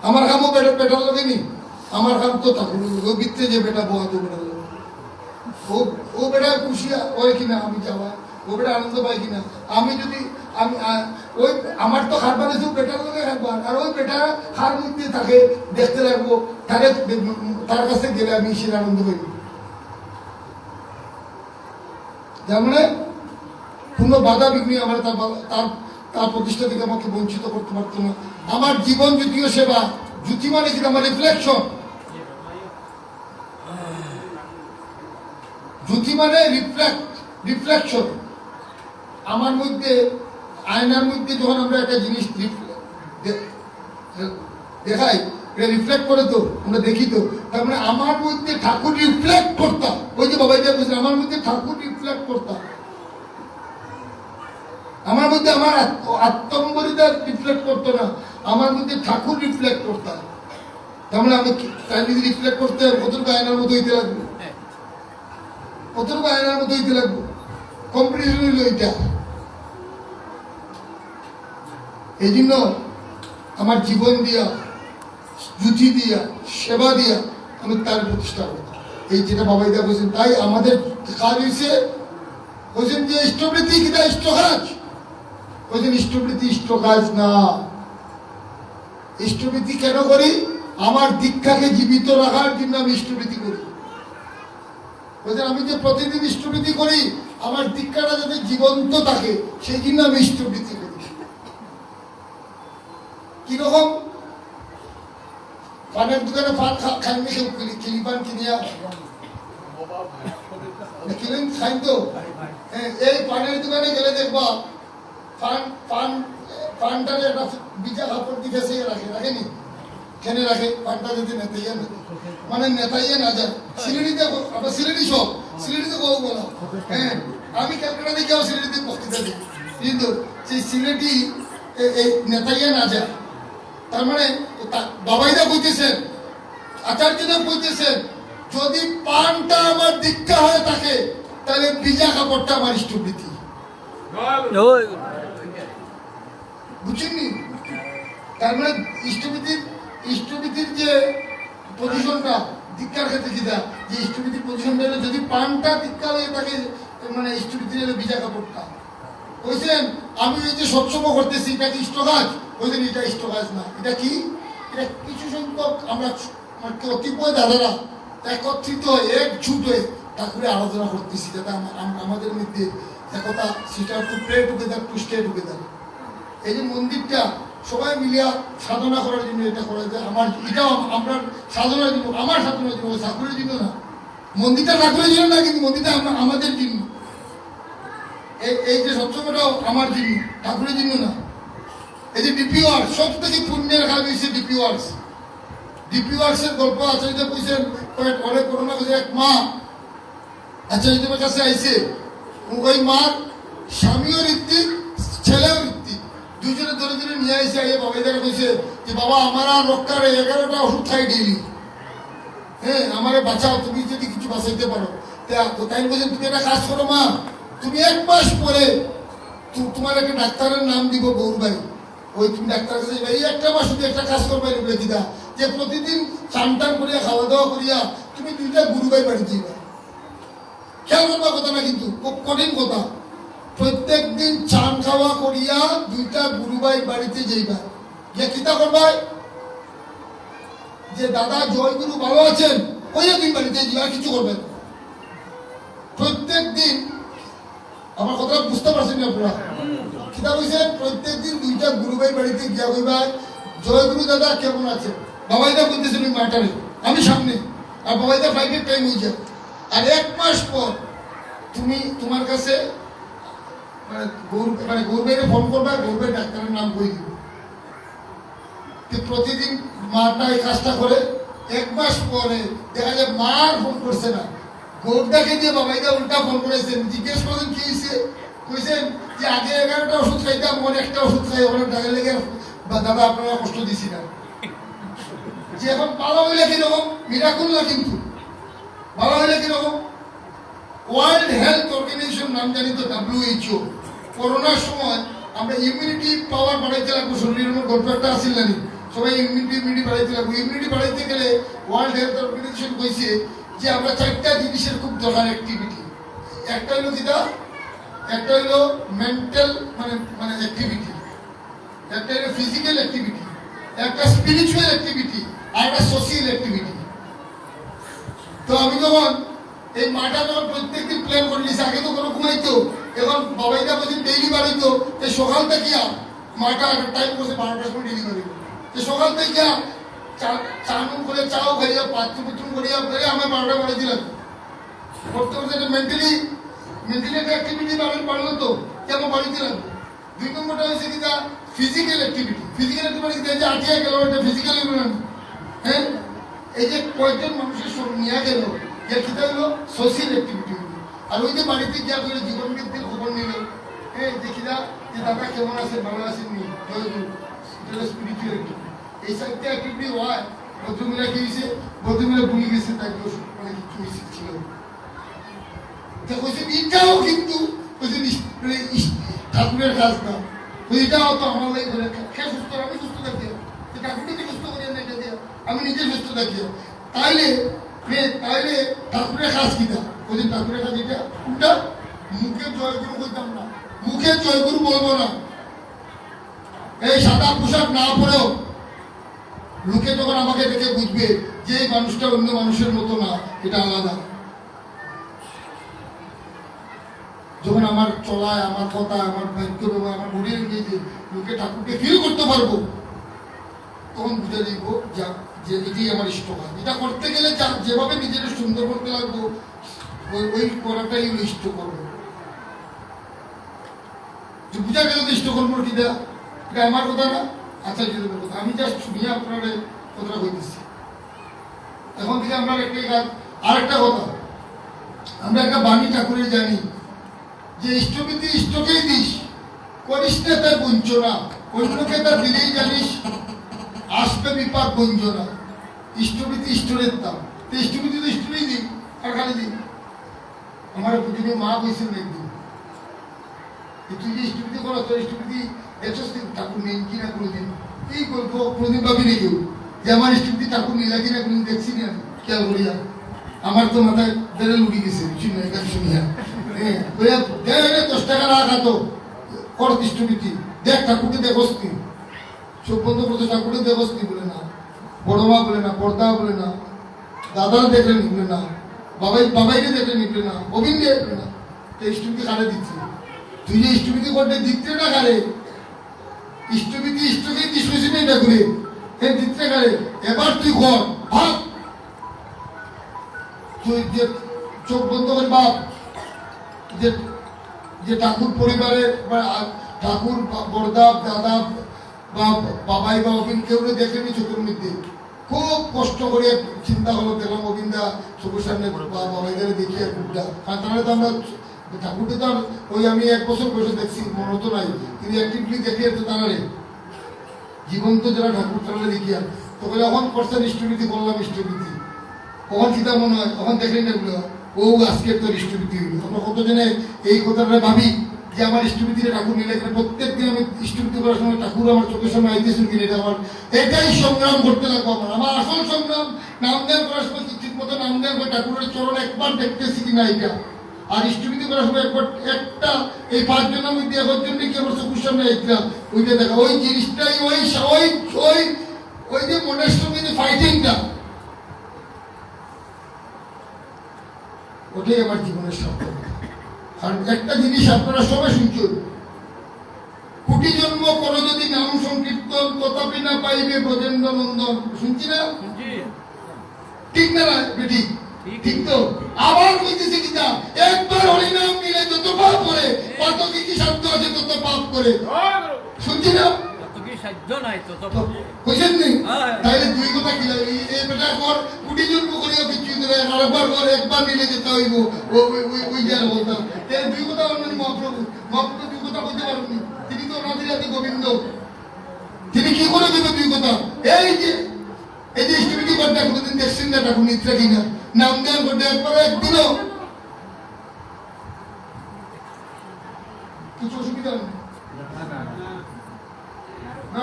আমার খামও বেটার লগেনি, আমার খাম তো ঠাকুর বৃত্তে যে বেটা বোয়া তো বেটার লগে, ও বেটা খুশি হয় কিনা আমি যাওয়া, ও বেটা আনন্দ পাই কিনা। আমি যদি ওই আমার তো খার বানিয়েছি বেটার লগে একবার, আর ওই বেটা খার মধ্যে তাকে দেখতে লাগবো, তার কাছে গেলে আমি সে আনন্দ পাইব। যার মানে কোনো বাধা বিঘ্ন আমার তার প্রতিষ্ঠা থেকে আমাকে বঞ্চিত করতে পারতো না। আমার জীবন জ্যোতিও সেবা, জ্যোতি মানে কি আমার রিফ্লেকশন, জ্যোতি মানে রিফ্লেকশন। আমার মধ্যে আয়নার মধ্যে যখন আমরা একটা জিনিস দেখাই, এটা রিফ্লেক্ট করে তো আমরা দেখি তো, তার মানে আমার মধ্যে ঠাকুর রিফ্লেক্ট করতাম। ওই যে বাবা যা বলছে আমার মধ্যে ঠাকুর রিফ্লেক্ট করতাম, আমার মধ্যে আমার আত্মম্বরিতা রিফ্লেক্ট করতো না, আমার মধ্যে ঠাকুর রিফ্লেক্ট করতাম। তার মানে আমি যদি রিফ্লেক্ট করতে কতটুকু আয়নার মতো হইতে লাগবো, কতটুকু আয়নার মতো হইতে লাগবো। কম্পিটিশন হইল এইটা। এই জন্য আমার জীবন দিয়া, জ্যোতি দিয়া, সেবা দিয়া আমি তার প্রতিষ্ঠা করতাম। এই যেটা বাবাইদা বলছেন, তাই আমাদের কাজ হয়েছে বলছেন যে ইষ্টবৃত্তি কিনা ইষ্ট কাজ, বলছেন ইষ্টবৃত্তি ইষ্ট কাজ না। ইষ্টবৃত্তি কেন করি? আমার দীক্ষাকে জীবিত রাখার জন্য আমি ইষ্টবৃত্তি করি। বলছেন আমি যে প্রতিদিন ইষ্টবৃত্তি করি, আমার দীক্ষাটা যাতে জীবন্ত থাকে সেই জন্য আমি ইষ্টবৃত্তি করি। কিরকম? পানের দোকানে পান খাইনি, কেউ কিলি পান কিনিয়া কিনেন খাইন তো। এই পানের দোকানে গেলে দেখবা পানটারে একটা বিজা কাপড় দিকে সে রাখেনি, কেনে রাখে পানটা যদি নেতাইয়া মানে নেতাইয়া না যায়। সিলেটিতে আমরা সিলেটি সব সিলেটিতে কব বলা, হ্যাঁ আমি ক্যালকাটা দিকেও সিলেটিতে বক্তৃতা দিই, কিন্তু সেই সিলেটি এই নেতাইয়া না যায়। তার মানে বাবাইদা কইতেছেন আচার্যদেব বলতেছেন যদি পানটা আমার দীক্ষা হয়ে থাকে তাহলে ভিজা কাপড়টা আমার ইষ্টবৃত্তি। বুঝছেননি? তার মানে ইষ্টবৃত্তির যে পজিশনটা দীক্ষার ক্ষেত্রে কি দেয়, যে ইষ্টবৃত্তির পজিশনটা হলো যদি পানটা দীক্ষা হয়ে থাকে মানে ইষ্টবৃত্তির হলো ভিজা কাপড়টা। বলছেন আমি এই যে সৎসঙ্গ করতেছি এটা কি ইষ্ট কাজ? বলছেন এটা ইষ্ট কাজ না। এটা কি? এটা কিছু সংখ্যক আমরা কতিপয় দাদারা একত্রিত হয়ে একজুট হয়ে ঠাকুরের আরাধনা করতেছি, যাতে আমাদের মধ্যে একতা, সেটা to pray together, to stay together. এই যে মন্দিরটা সবাই মিলিয়া সাধনা করার জন্য এটা করা যায়, আমার এটাও আমরা সাধনার জন্য, আমার সাধনার জন্য, ঠাকুরের জন্য না। মন্দিরটা ঠাকুরের জন্য না, কিন্তু মন্দিরটা আমাদের জন্য। এই যে সৎসঙ্গটাও আমার জন্য, ঠাকুরের জন্য না। এই যে ডিপি ওয়ার্স, সব থেকে পুণ্যের কাজ হয়েছে ডিপি ওয়ার্স। ডিপি ওয়ার্সের গল্প আচার্য বলছেন, অনেক করোনা বলছে এক মা আচার্যদেবের কাছে আইছে। ওই মার স্বামীও ঋত্বিক, ছেলেও ঋত্বিক, দুজনে ধরে ধরে নিয়ে আইসে। আইয়ে বাবাইদারা কইছে যে বাবা আমার আর রক্ষার 11টা ওষুধ খাই ডেইলি, হ্যাঁ আমারে বাঁচাও, তুমি যদি কিছু বাঁচাইতে পারো। তাই বলছেন তুমি একটা কাজ করো মা, তুমি 1 মাস পরে তোমার একটা ডাক্তারের নাম দিব গৌরবাই, ওই তুমি ডাক্তার কাছে এই 1টা মাস শুধু একটা কাজ করবে বলে দিদা, যে প্রতিদিন চান টান করিয়া খাওয়া দাওয়া করিয়া তুমি 2টা গুরুবাই বাড়ি দিবা। খেয়াল করবা কথা না, কিন্তু খুব কঠিন কথা। প্রত্যেক দিন চান খাওয়া করিয়া 2টা গুরুবাই বাড়িতে যাইবা, গিয়া কিতা করবাই যে দাদা জয় গুরু ভালো আছেন, ওই দিন বাড়িতে যাইবা, কিছু করবেন প্রত্যেক দিন। আমার কথা বুঝতে পারছেন আপনারা? কিতা বলছেন প্রত্যেক দিন 2টা গুরুবাই বাড়িতে গিয়া কইবা জয় গুরু দাদা কেমন আছে। বাবাইদা বলতেছেন ওই মাটারে, আমি সামনে, আর বাবাইদা ফ্লাইটের টাইম হয়ে যায়। আর 1 মাস পর তুমি তোমার কাছে গৌরবাইকে ফোন করবা, গৌরবাই ডাক্তারের নাম বই দিব। প্রতিদিন মাটা এই কাজটা করে। 1 মাস পরে দেখা যায় মা ফোন করছে না, গৌরদাকে দিয়ে বাবাইদা উল্টা ফোন করেছেন, জিজ্ঞেস করেছেন কি হয়েছে। কইছেন যে আগে 11টা ওষুধ খাইতাম, মনে একটা ওষুধ খাই, অনেক টাকা লেগে দাদা আপনারা কষ্ট দিছি না। যে এখন ভালো হইলে কিরকম মিরাকুল না, কিন্তু ভালো হইলে কিরকম। ওয়ার্ল্ড হেলথ অর্গানাইজেশন নাম জানি তো WHO, করোনার সময় আমরা ইমিউনিটি পাওয়ার বাড়াইতে লাগবো, শরীরের মধ্যে গল্প একটা আসিল না, সবাই ইমিউনিটি বাড়াইতে লাগবো। ইমিউনিটি বাড়াইতে গেলে ওয়ার্ল্ড হেলথ অর্গানাইজেশন কইছে যে আমরা 4টা জিনিসের খুব দরকার অ্যাক্টিভিটি। একটা হইলো কিটা, একটা হইলো মেন্টাল মানে অ্যাক্টিভিটি, একটা হইলো ফিজিক্যাল অ্যাক্টিভিটি, একটা স্পিরিচুয়াল অ্যাক্টিভিটি, আর একটা সোশিয়াল অ্যাক্টিভিটি। তো আমি যখন এই মাটা যখন প্রত্যেকদিন প্ল্যান করে নিয়েছি, আগে তো কোনো ঘুমাইতো, এখন বাবাইদা বলছেন ডেইলি বাড়াইতো। এই সকাল থেকে মাটা টাইম করছে 12টার সময় ডেইলি বাড়াইতো। সকাল থেকে চান করে চাও খাইয়া বাথরুম করিয়া আমার 12টা বাড়াই দিলাম। করতে করতে মেন্টালি একটা অ্যাক্টিভিটি বাড়লো, তো কেমন বাড়ি দিলাম। 2 নম্বরটা হয়েছে কিনা ফিজিক্যাল অ্যাক্টিভিটি। ফিজিক্যাল অ্যাক্টিভিটি যে আটিয়া গেল, এটা ফিজিক্যাল। হ্যাঁ, এই যে কয়েকজন মানুষের সব নিয়ে গেল, যে কিতা হলো সোশিয়াল অ্যাক্টিভিটি হলো। আর ওই যে বাড়িতে গিয়া করে জীবন বৃদ্ধির খবর নিল, হ্যাঁ দেখিলা যে দাদা কেমন আছে, ভালো আসেননি, স্পিরিচুয়াল অ্যাক্টিভিটি। এই 4টা অ্যাক্টিভিটি হয়। ভদ্রমিলা কি হয়েছে, ভদ্রমিলা ভুলে গেছে, তাই মানে কিছু ছিল। এটাও কিন্তু ঠাকুরের কাজ না, এটাও তো আমার লাগে সুস্থ, আমি সুস্থ থাকি, ঠাকুরকে সুস্থ করিয়া না, এটা আমি নিজে সুস্থ থাকি। তাইলে ঠাকুরের কাজ কিনা, ওই ঠাকুরের কাজ এটা কোনটা, মুখে জয়গুরু বলতাম না, মুখে জয়গুরু বলবো না। এই সাদা পোশাক না পরেও লোকে যখন আমাকে দেখে বুঝবে যে এই মানুষটা অন্য মানুষের মতো না, এটা আলাদা। যখন আমার চলায়, আমার কথা, আমার বাক্য ব্যবহার, আমার বডি ল্যাঙ্গুয়েজে লোকে ঠাকুরকে ফিল করতে পারবো, তখন বুঝে দেখবো যে এটাই আমার ইষ্ট কাজ। এটা করতে গেলে যেভাবে নিজেকে সুন্দর করতে লাগবো, ওই করাটাই ইষ্ট করবো। বুঝা গেল তো ইষ্ট করবো কিনা, এটা আমার কথা না, আচার্যদের কথা। আমি জাস্ট শুনিয়ে আপনার কথাটা বলতেছি। এখন থেকে আমরা একটাই কাজ। আরেকটা কথা, আমরা একটা বাণী ঠাকুরের জানি যে ইষ্টবিধি ইষ্টকেই দিস, করিস না তার বঞ্চনা, অন্যকে তার দিলেই জানিস আসবে বিপাক বঞ্চনা। ইষ্টভীতি ঈশ্বরের দাম। তো ইষ্টভীতি তো ঈশ্বরেই দিই, আর খালি দিই। আমার বুঝিনি মা বলছেন একদিন, তুই যে ইষ্টভীতি করো, তোর ইষ্টভীতি দেখছস ঠাকুর নেই কিনা কোনোদিন? এই গল্প কোনোদিন ভাবিনি কেউ যে আমার ইষ্টভীতি ঠাকুর নিলা কিনা কোনোদিন দেখছি না, খেয়াল করিয়া। আমার তো মাথায় বেড়ে উড়ি গেছে শুনিয়া। হ্যাঁ 10 টাকা রাখা তো কর ইষ্টভীতি, দেখ ঠাকুরকে দেখস নি, চোখ বন্ধ করতে ঠাকুরকে দেখস নি বলে না, বড় মা বলে না, পর্দা বলে না, দাদা দেখলেন বলে না, বাবাইকে দেখলেন বলে না, অবিন্দে বলে না। তো ইষ্টভীতি কারে দিচ্ছে? তুই যে ইষ্টভীতি করতে দিতে না কারে? ইষ্টভীতি ইষ্টকে দিচ্ছি না এটা করে, হ্যাঁ দিতে কারে? এবার তুই কর ভাব, তুই যে চোখ বন্ধ করে বাপ, যে ঠাকুর পরিবারে ঠাকুর বড়দা দাদা বা বাবাই বা অবিন কেউ দেখেনি চোখের মধ্যে, খুব কষ্ট করে চিন্তা হলো, দেখলাম অবিন্দা চোখের সামনে বাবাইদের দেখি আর বুকটা, কারণ তাহলে তো আমরা ঠাকুরকে তো ওই আমি 1 বছর বয়সে দেখছি, মনে তো নাই, কিন্তু অ্যাক্টিভলি দেখি তো তারা জীবন্ত যারা ঠাকুর তারা দেখি আর তখন যখন করছেন ইষ্টভীতি বললাম ইষ্টভীতি, কখন চিন্তা মনে হয় তখন দেখলেন না এগুলো, ও আজকে তোর ইষ্টভীতি হইল। আমরা কতজনে এই কথাটা ভাবি যে আমার ইষ্টভীতিটা ঠাকুর নিলে, প্রত্যেক দিন আমি ইষ্টভীতি করার সময় ঠাকুর আমার চোখের সামনে আইতেছেন কিনা, এটা আমার এটাই সংগ্রাম করতে লাগবো। আমার আসল সংগ্রাম নাম দেন করার সময় ঠিক মতো নাম দেন করে ঠাকুরের চরণ একবার দেখতেছি কিনা এটা, আর ইষ্টভীতি করার সময় একবার একটা এই 5 জনের মধ্যে একবার জন্য কি আমার চোখের সামনে আইতাম, ওইটা দেখা, ওই জিনিসটাই ওই ওই ওই যে মনের সঙ্গে যে ফাইটিংটা, ওটাই আমার জীবনের সফল। কারণ একটা জিনিস আপনারা সবাই শুনছেন, কোটি জন্ম করো যদি নাম সংকীর্তন তথাপি না পাইবে ব্রজেন্দ্র নন্দন, শুনছি না? ঠিক না বেটি? ঠিক তো? আবার বলতেছে কিনা, একবার হরিনাম নিলে যত পাপ করে, কত কি সাধ্য আছে তত পাপ করে, শুনছি না? বুঝছেন নি? তাইলে দুই কথা কি এই বেটা কর, কোটি জন্ম করিও কিছু দেবে, আরেকবার কর, একবার নিলে যেতে হইব, ওই যে বলতাম দুই কথা বলবেন। মহাপ্রভু দুই কথা বলতে পারেননি, তিনি তো ওনাদের আদি গোবিন্দ, তিনি কি করে দেবে দুই কথা? এই যে ইষ্টভীতি করতে কোনোদিন দেখছেন না ঠাকুর নিদ্রা কিনা, নাম দেওয়ার করতে একবার একদিনও কিছু অসুবিধা নেই,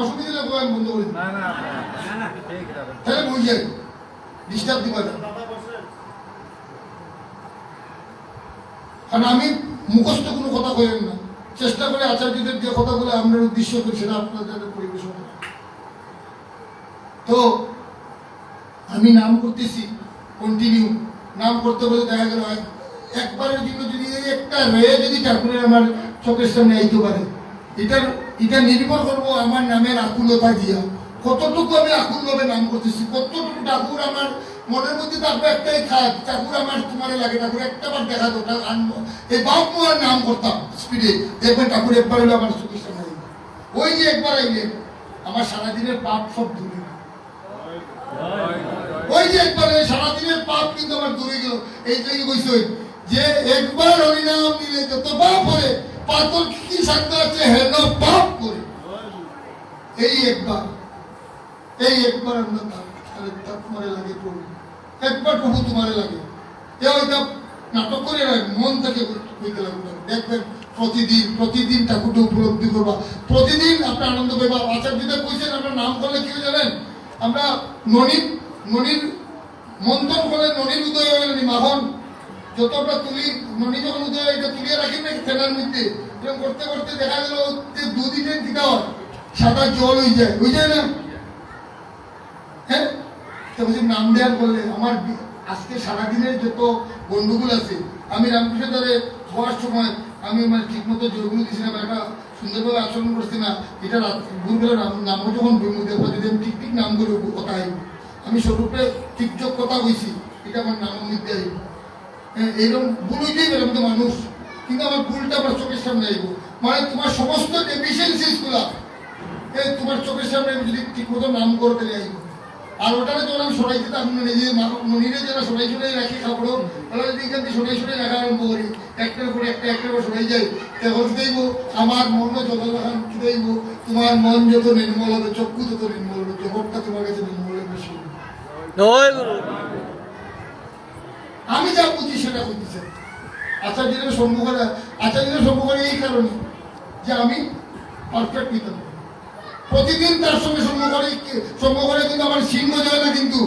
অসুবিধা লাগবে আমি বন্ধ করি তাহলে বই যাই ডিস্টার্ব দিবা না। কারণ আমি মুখস্থ কোনো কথা কইলেন না, চেষ্টা করে আচার্যদের যে কথাগুলো আমরা উদ্দেশ্য করি সেটা আপনাদের পরিবেশন করি। তো আমি নাম করতেছি কন্টিনিউ, নাম করতে বলে দেখা গেল একবারের জন্য যদি একটা রে যদি ঠাকুরের আমার চোখের সামনে আইতে পারে, এটা নির্ভর করবো আমার নামের আকুলতা দিয়া, কতটুকু আমি আকুল ভাবে নাম করতেছি, কতটুকু ঠাকুর আমার মনের মধ্যে থাকবে একটাই থাক, ঠাকুর আমার তোমারে লাগে, ঠাকুর একটা বার দেখা তো আনবো, এই বাপ মার নাম করতাম স্পিডে, দেখবেন ঠাকুর একবার হলে আমার চোখের সামনে আইবে, ওই যে একবার আইলে আমার সারাদিনের পাপ সব দূরে, ওই যে একবার সারাদিনের পাপ কিন্তু আমার দূরে গেল। এই যে কইছে যে একবার হরিনাম নিলে যত পাপ হয়, পাতল কি সাধ্য আছে হেন পাপ করে, এই একবার আমরা তোমারে লাগে প্রভু, একবার প্রভু তোমারে লাগে, ওইটা নাটক করে মন থেকে হইতে লাগবে। দেখবেন প্রতিদিন ঠাকুরটা উপলব্ধি করবা, প্রতিদিন আপনি আনন্দ পাইবা। আচার্যদের কইছেন আমরা নাম করলে কি জানেন, আমরা ননির মন্থন করে ননির উদয় হয়ে মাখন যতটা তুলি, ননি যখন উদয় এটা তুলিয়ে রাখি না ফেনার মধ্যে, এরকম করতে করতে দেখা গেল যে 2 দিনের দিতে হয় সাদা জল হয়ে যায় না? হ্যাঁ, তো বলছি নাম দেওয়ার বললে আমার আজকে সারাদিনের যত বন্ধুগুলো আছে, আমি রামকৃষ্ণ দ্বারে হওয়ার সময় আমি মানে ঠিক মতো জোরগুলো দিচ্ছি না, একটা সুন্দরভাবে আচরণ করছি না, এটা ভুলগুলো নামও যখন যদি আমি ঠিক নামগুলো কথা আইব, আমি স্বরূপে ঠিকঠাক কথা কইছি, এটা আমার নামের মধ্যে আইব। হ্যাঁ, এইরকম ভুল হইতেই পারে, আমি তো মানুষ, কিন্তু আমার ভুলটা আমার চোখের সামনে আইব, মানে তোমার সমস্ত ডেফিসিয়েন্সিস গুলা তোমার চোখের সামনে যদি ঠিক মতো নাম করতে আইব। আর ওটারে যখন আমি সরাই দিতাম নিজে মনিরে যারা সরাই রাখি কাপড়, ওরা যদি এখান থেকে সরাই রাখা আরম্ভ করি, একটার পর একটা সরাই যাই, তখন দেখব আমার মন যত দেখব, তোমার মন যত নির্মল হবে, চক্ষু তত নির্মল হবে, জগৎটা তোমার কাছে নির্মল হবে বেশি। আমি যা বুঝি সেটা বুঝতেছে। আচার্যের সম্মুখে এই কারণে যে আমি পারফেক্ট নিতে পারি। প্রতিদিন তার সঙ্গে সম্মুখে কিন্তু আমার সিংহ যায় না, কিন্তু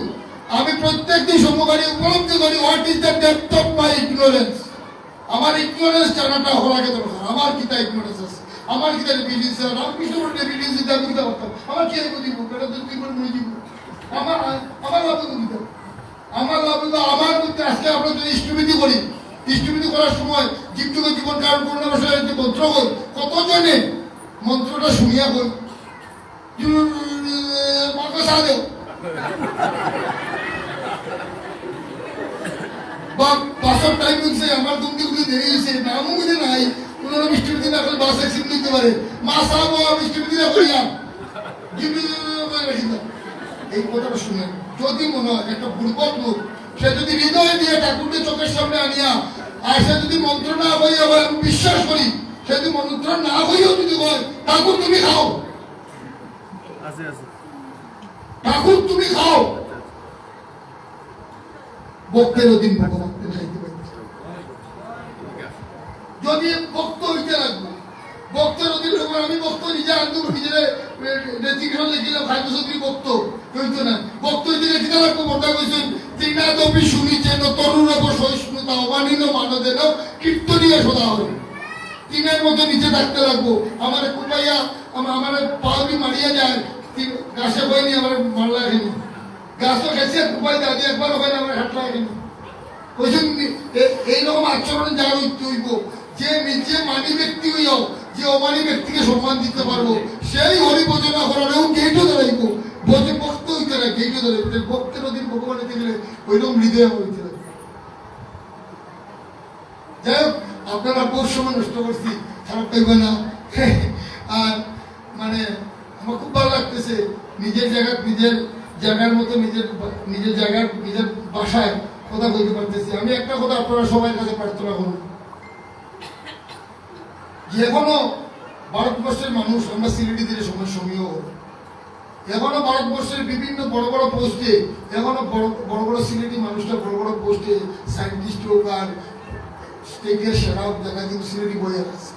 আমি প্রত্যেকদিন সম্মুখে উপলব্ধি করি what is the depth of my ignorance. আমার ইগনোরেন্স জানাটা হওয়ার আগে দরকার। আমার কিতা ইগনোরেন্স আছে, আমার কিতা ডেফিসিয়েন্সি আছে, আমি কিছু ডেফিসিয়েন্সি আমি কিতা করতাম, আমার কি বুঝিব এটা তো তুই মনে দিব আমার লাভ বুঝিত আমার লাভ আমার মধ্যে আজকে আমরা যদি ইষ্টবিধি করি, ইষ্টবিধি করার সময় জীবযুগ জীবন কারণ পূর্ণ বছরের যে মন্ত্র কই, কতজনে মন্ত্রটা শুনিয়া কই বাসের টাইম হচ্ছে আমার তুমি দেরি হয়েছে নামও বুঝে নাই কোনো বৃষ্টির আসলে বাস অ্যাক্সিডেন্ট নিতে পারে মা সাহেব বৃষ্টির করিয়া এই কথাটা শুনে যদি মনে হয় একটা বুর্বক লোক, সে যদি হৃদয় দিয়ে ঠাকুরকে চোখের সামনে আনিয়া আর সে যদি মন্ত্র না হইয়া হয়, আমি বিশ্বাস করি সে যদি মন্ত্র না হইয়াও যদি হয় ঠাকুর তুমি খাও, ঠাকুর তুমি খাও, ভক্তের অধীন ভগবানকে যাইতে পারি। যদি ভক্ত হইতে লাগবে, ভক্তের অধীন আমি ভক্ত নিজে আনন্দ নিজের রেজিগনেশন লিখিলাম খাদ্য চৌধুরী ভক্ত হইতো না, ভক্ত হইতে লিখিতে লাগবো বর্তা কইছেন তৃণাদপি শুনিছেন তরুণব সহিষ্ণুতা অমানিন মানদেন কীর্তনীয় সদা হবে। তিনের মতো নিচে থাকতে লাগবো, আমার কুপাইয়া আমার পাউনি মারিয়া যায় গাছে বইনি আমার মারলা এখানে গাছও খেয়েছে কুপাই দাদি একবার ওখানে আমার হাঁটলা এখানে কইছেন এইরকম আচরণ যা হইব যে নিজে মানি ব্যক্তি হইয়াও যে অমানি ব্যক্তিকে সম্মান দিতে পারবো সেই হরি ভোজনা করারেও গেইটও দাঁড়াইব ভোজে ভক্ত হইতে না গেইটও দাঁড়াইব ভক্তের অধীন ভগবান হইতে গেলে ওইরকম হৃদয় হইতে লাগবে। যাই হোক আপনারা বহু সময় নষ্ট করছি, খারাপ পাইবে না। আর মানে আমার খুব ভালো লাগতেছে নিজের জায়গার মতো নিজের জায়গার নিজের বাসায় কথা বলতে পারতেছি। আমি একটা কথা আপনারা সবাই কাছে প্রার্থনা করুন, যে এখনো ভারতবর্ষের মানুষ আমরা সিলেটি দিলে সমীহ এখনো ভারতবর্ষের বিভিন্ন বড় বড় পোস্টে এখনো বড় বড় সিলেটি মানুষটা বড় বড় পোস্টে সায়েন্টিস্ট হোক আর স্টেটের সেরা জায়গা কিন্তু সিলেটি বইয়ে আছে।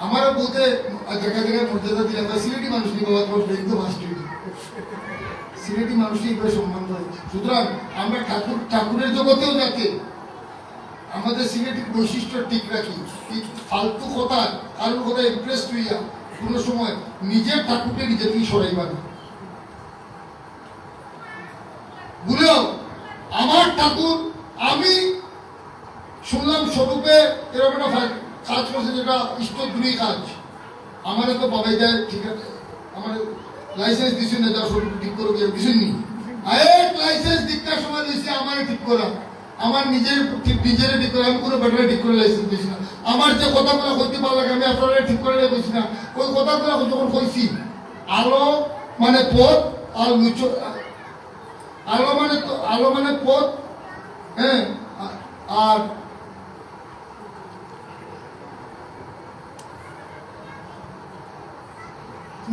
আমারও বলতে জায়গা জায়গায় মর্যাদা দিলে আমরা সিলেটি মানুষ নিয়ে বাবা একদম আশ্চর্য, সিলেটি মানুষই এগুলো সম্মান করে। সুতরাং আমরা ঠাকুরের জগতেও যাতে আমাদের সিলেটির বৈশিষ্ট্য ঠিক রাখি, ফালতু কথা কারোর কথা ইমপ্রেস হইয়া কোনো সময় নিজের ঠাকুরকে নিজেকেই সরাইবা না। বুঝলেও আমার ঠাকুর আমি শুনলাম স্বরূপে এরকম একটা কাজ করছে যেটা ইষ্টদূরী কাজ, আমার তো বাবাই যায় ঠিক আছে, আমার লাইসেন্স দিচ্ছেন না, যারা স্বরূপ ঠিক করে দিচ্ছেন নি এক লাইসেন্স দীক্ষার সময় দিয়েছে আমার ঠিক করা, আমার নিজের ঠিক করে আমি কোনো ব্যাটারি ঠিক করে লাইসেন্স দিয়েছি না। আমার যে কথাগুলো হইতে পারলো আমি আপনারা ঠিক করে বলছি না, ওই কথাগুলো যখন কইছি আলো মানে পথ আর আলো মানে পথ, হ্যাঁ, আর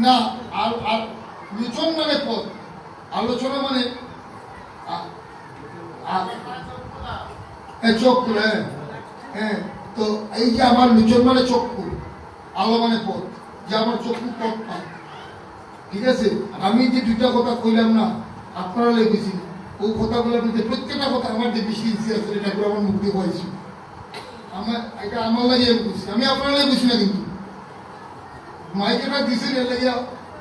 না আর লুচন মানে পথ, আলোচনা মানে চক্ষু, হ্যাঁ। তো এই যে আমার লুচন মানে চক্ষু, আলো মানে পথ, যে আমার চক্ষু পথ পায়, ঠিক আছে। আমি যে দুইটা কথা কইলাম না আপনারা লেগেছি, ওই কথাগুলোর মধ্যে প্রত্যেকটা কথা আমার যে বেশি ইচ্ছে আছে এটা করে আমার মুক্তি হয়েছে, এটা আমার লাগে বুঝছি, আমি আপনারা লাগে বুঝি না, কিন্তু মাইকেটা দিছি লেগে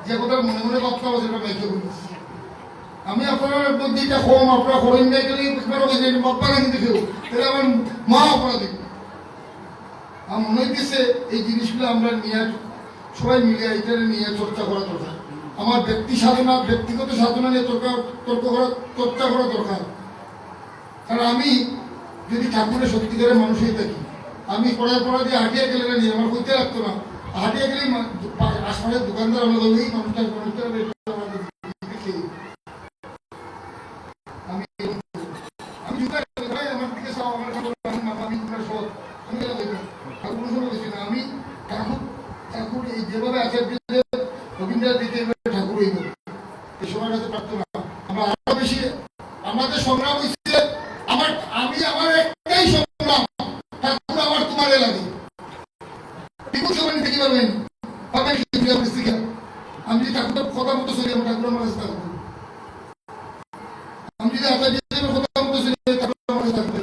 যে কথা মনে মনে ভাবতে হবে সেটা মাইকে বলেছি। আমি আপনার মধ্যে এটা কম আপনারা করেন না গেলে বাপ্পা না কিন্তু কেউ তাহলে আমার মা অপরাধী। আমার মনে হইতেছে এই জিনিসগুলো আমরা নিয়ে সবাই মিলে এটা নিয়ে চর্চা করা দরকার। আমার ব্যক্তিগত সাধনা নিয়ে চর্চা করা দরকার। কারণ আমি যদি ঠাকুরের সত্যিকারের মানুষ হয়ে থাকি, আমি পড়া দিয়ে হাঁটিয়ে গেলে না আমার হইতে লাগতো না, হাঁটিয়ে গেলেই আশপাশের দোকানদার আমরা বলবো এই মানুষটা আমি ঠাকুর যেভাবে আচার্য রবীন্দ্রনাথ দিতে ঠাকুর এই সবার কাছে প্রার্থনা আমি আমি যদি ঠাকুরের কথা মতো চলি আমার ঠাকুর আমার কাছে থাকবে, আমি যদি আচার্যের কথা মতো চলি ঠাকুর আমার কাছে থাকবে।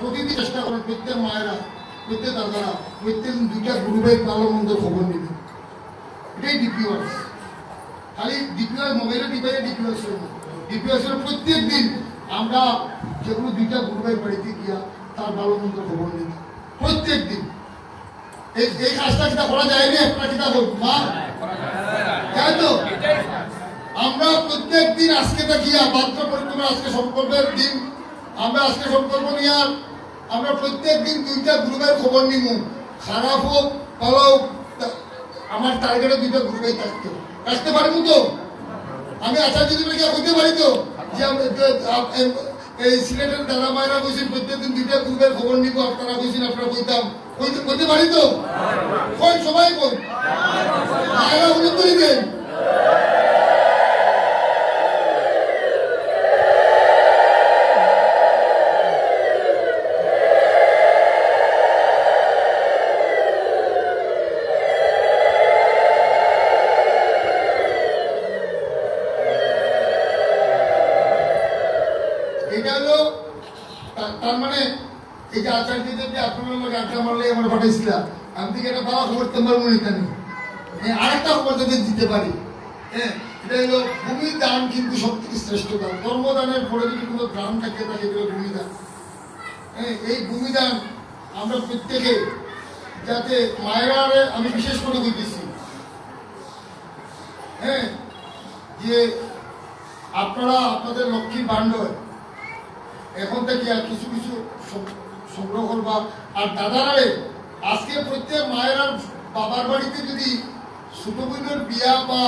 প্রতিদিন চেষ্টা করেন প্রত্যেক মায়েরা, প্রত্যেক দাদারা, প্রত্যেক দুইটা গ্রুপের ভালো মন্দ খবর নেবেন। এটাই ডিপিওয়ার্স। খালি ডিপিওয়ার মোবাইলে ডিপিওয়ার্সের প্রত্যেক দিন আমরা যেগুলো দুইটা গ্রুপের বাড়িতে গিয়া তার ভালো মন্দ খবর নিব প্রত্যেক দিন। এই কাজটা কিনা করা যায়নি, আপনারা কিনা বলবো মা তাই তো? আমরা প্রত্যেক দিন আজকে দেখিয়া বাধ্য পরিক্রমা, আজকে সংকল্পের দিন, আমরা আজকে সংকল্প নিয়ে আমরা প্রত্যেক দিন দুইটা গ্রুপের খবর নিব। খারাপ হোক ভালো হোক, আমার টার্গেটে দুইটা গ্রুপেই থাকতে আসতে পারবো তো? আমি আচার্য দিদিকে বলতে পারি তো যে এই সিলেটের দাদা মায়েরা বলছেন প্রত্যেকদিন দুইটা গ্রুপের খবর নিব, আপনারা বলছেন আপনারা বলতাম বলতে পারি তো? কই সবাই কই মায়েরা উন্নতি দেন। এটা হলো তার মানে এই যে আচার্যদের যে আপনার লোক আড্ডা মারলে আমার পাঠাইছিল, আমি থেকে একটা ভালো খবর তোমার মনে জানি। আরেকটা খবর যাদের দিতে পারি, হ্যাঁ, এটা হলো ভূমির দান কিন্তু সব থেকে শ্রেষ্ঠ দান। ধর্মদানের পরে যদি কোনো দান থাকে তাকে ভূমিদান। হ্যাঁ, এই ভূমিদান আমরা প্রত্যেকে যাতে মায়েরা, আমি বিশেষ করে বলতেছি, হ্যাঁ, যে আপনারা আপনাদের লক্ষ্মীর ভাণ্ডার এখন থেকে আর কিছু কিছু সংগ্রহ করবা। আর দাদারারে আজকে প্রত্যেক মায়ের বাবার বাড়িতে যদি ছোট বোনের বিয়া বা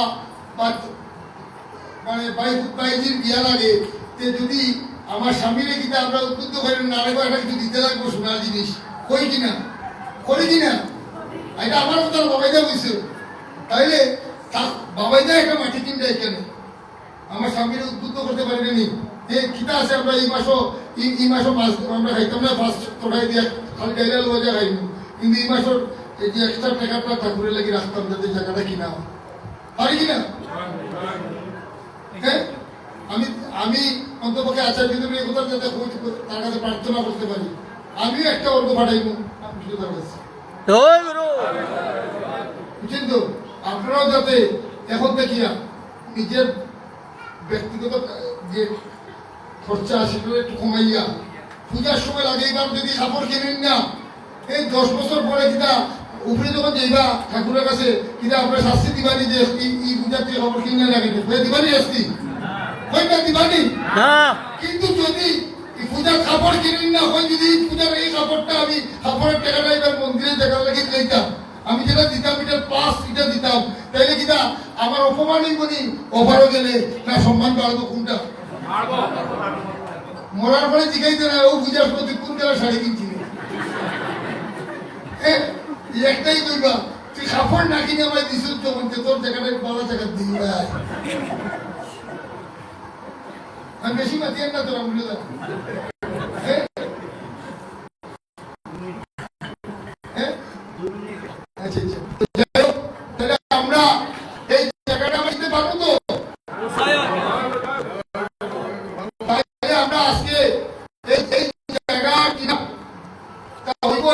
মানে বাইজির বিয়া লাগে, তে যদি আমার স্বামীরে কিনা আমরা উদ্বুদ্ধ করেন না রেখো একটা কিছু দিতে লাগবো সোনার জিনিস, কই কিনা করি কিনা, এটা আমার কথা বাবাইদা বলছে। তাইলে বাবাইদা একটা মাটি কিনবে এখানে আমার স্বামীরে উদ্বুদ্ধ করতে পারিনি। খিতা আছে আমরা এই মাসও মাছ আমরা খাইতাম না, ফার্স্ট তোটাই দিয়ে খালি ডাইলা লোজা খাইনি, কিন্তু এই মাসের এই যে এক্সট্রা টাকাটা ঠাকুরের লাগি রাখতাম যাতে জায়গাটা কিনা পারি কিনা। হ্যাঁ, আমি অন্তপক্ষে আচার্যদের এই কথা যাতে তার কাছে প্রার্থনা করতে পারি, আমিও একটা অর্ঘ পাঠাইব তার কাছে, বুঝছেন তো? আপনারাও যাতে এখন দেখিয়া নিজের ব্যক্তিগত যে খরচা সেগুলো একটু কমাইয়া পূজার সময় লাগে। এবার যদি কাপড় কিনেন না, এই 10 বছর পরে কিনা উপরে যখন যাইবা ঠাকুরের কাছে কিনা আপনার শাস্তি দিবানি যে এই পূজার থেকে কাপড় কিনে লাগে দিবানি শাস্তি হয়টা দিবানি। কিন্তু যদি পূজার কাপড় কিনেন না হয়, যদি পূজার এই কাপড়টা আমি কাপড়ের টাকাটা এবার মন্দিরে দেখা লাগে দিতাম, আমি যেটা দিতাম এটার প্লাস এটা দিতাম, তাইলে কিনা আমার অপমানই বলি ওভারও গেলে না সম্মান বাড়বো কোনটা? মরার পরে জিগাইতে না ও পূজার প্রতি কোন গেলা শাড়ি কিনছি একটাই কইবা, তুই কাপড় না কিনে আমায় দিস যখন তোর জায়গাটা বলা জায়গা দিই আমি বেশি মাতিয়েন না তোরা বলে দাও। আচ্ছা আচ্ছা, তাহলে আমরা এই জায়গাটা দিতে পারবো তো? আমরা আজকে এই জায়গা কিনা হইব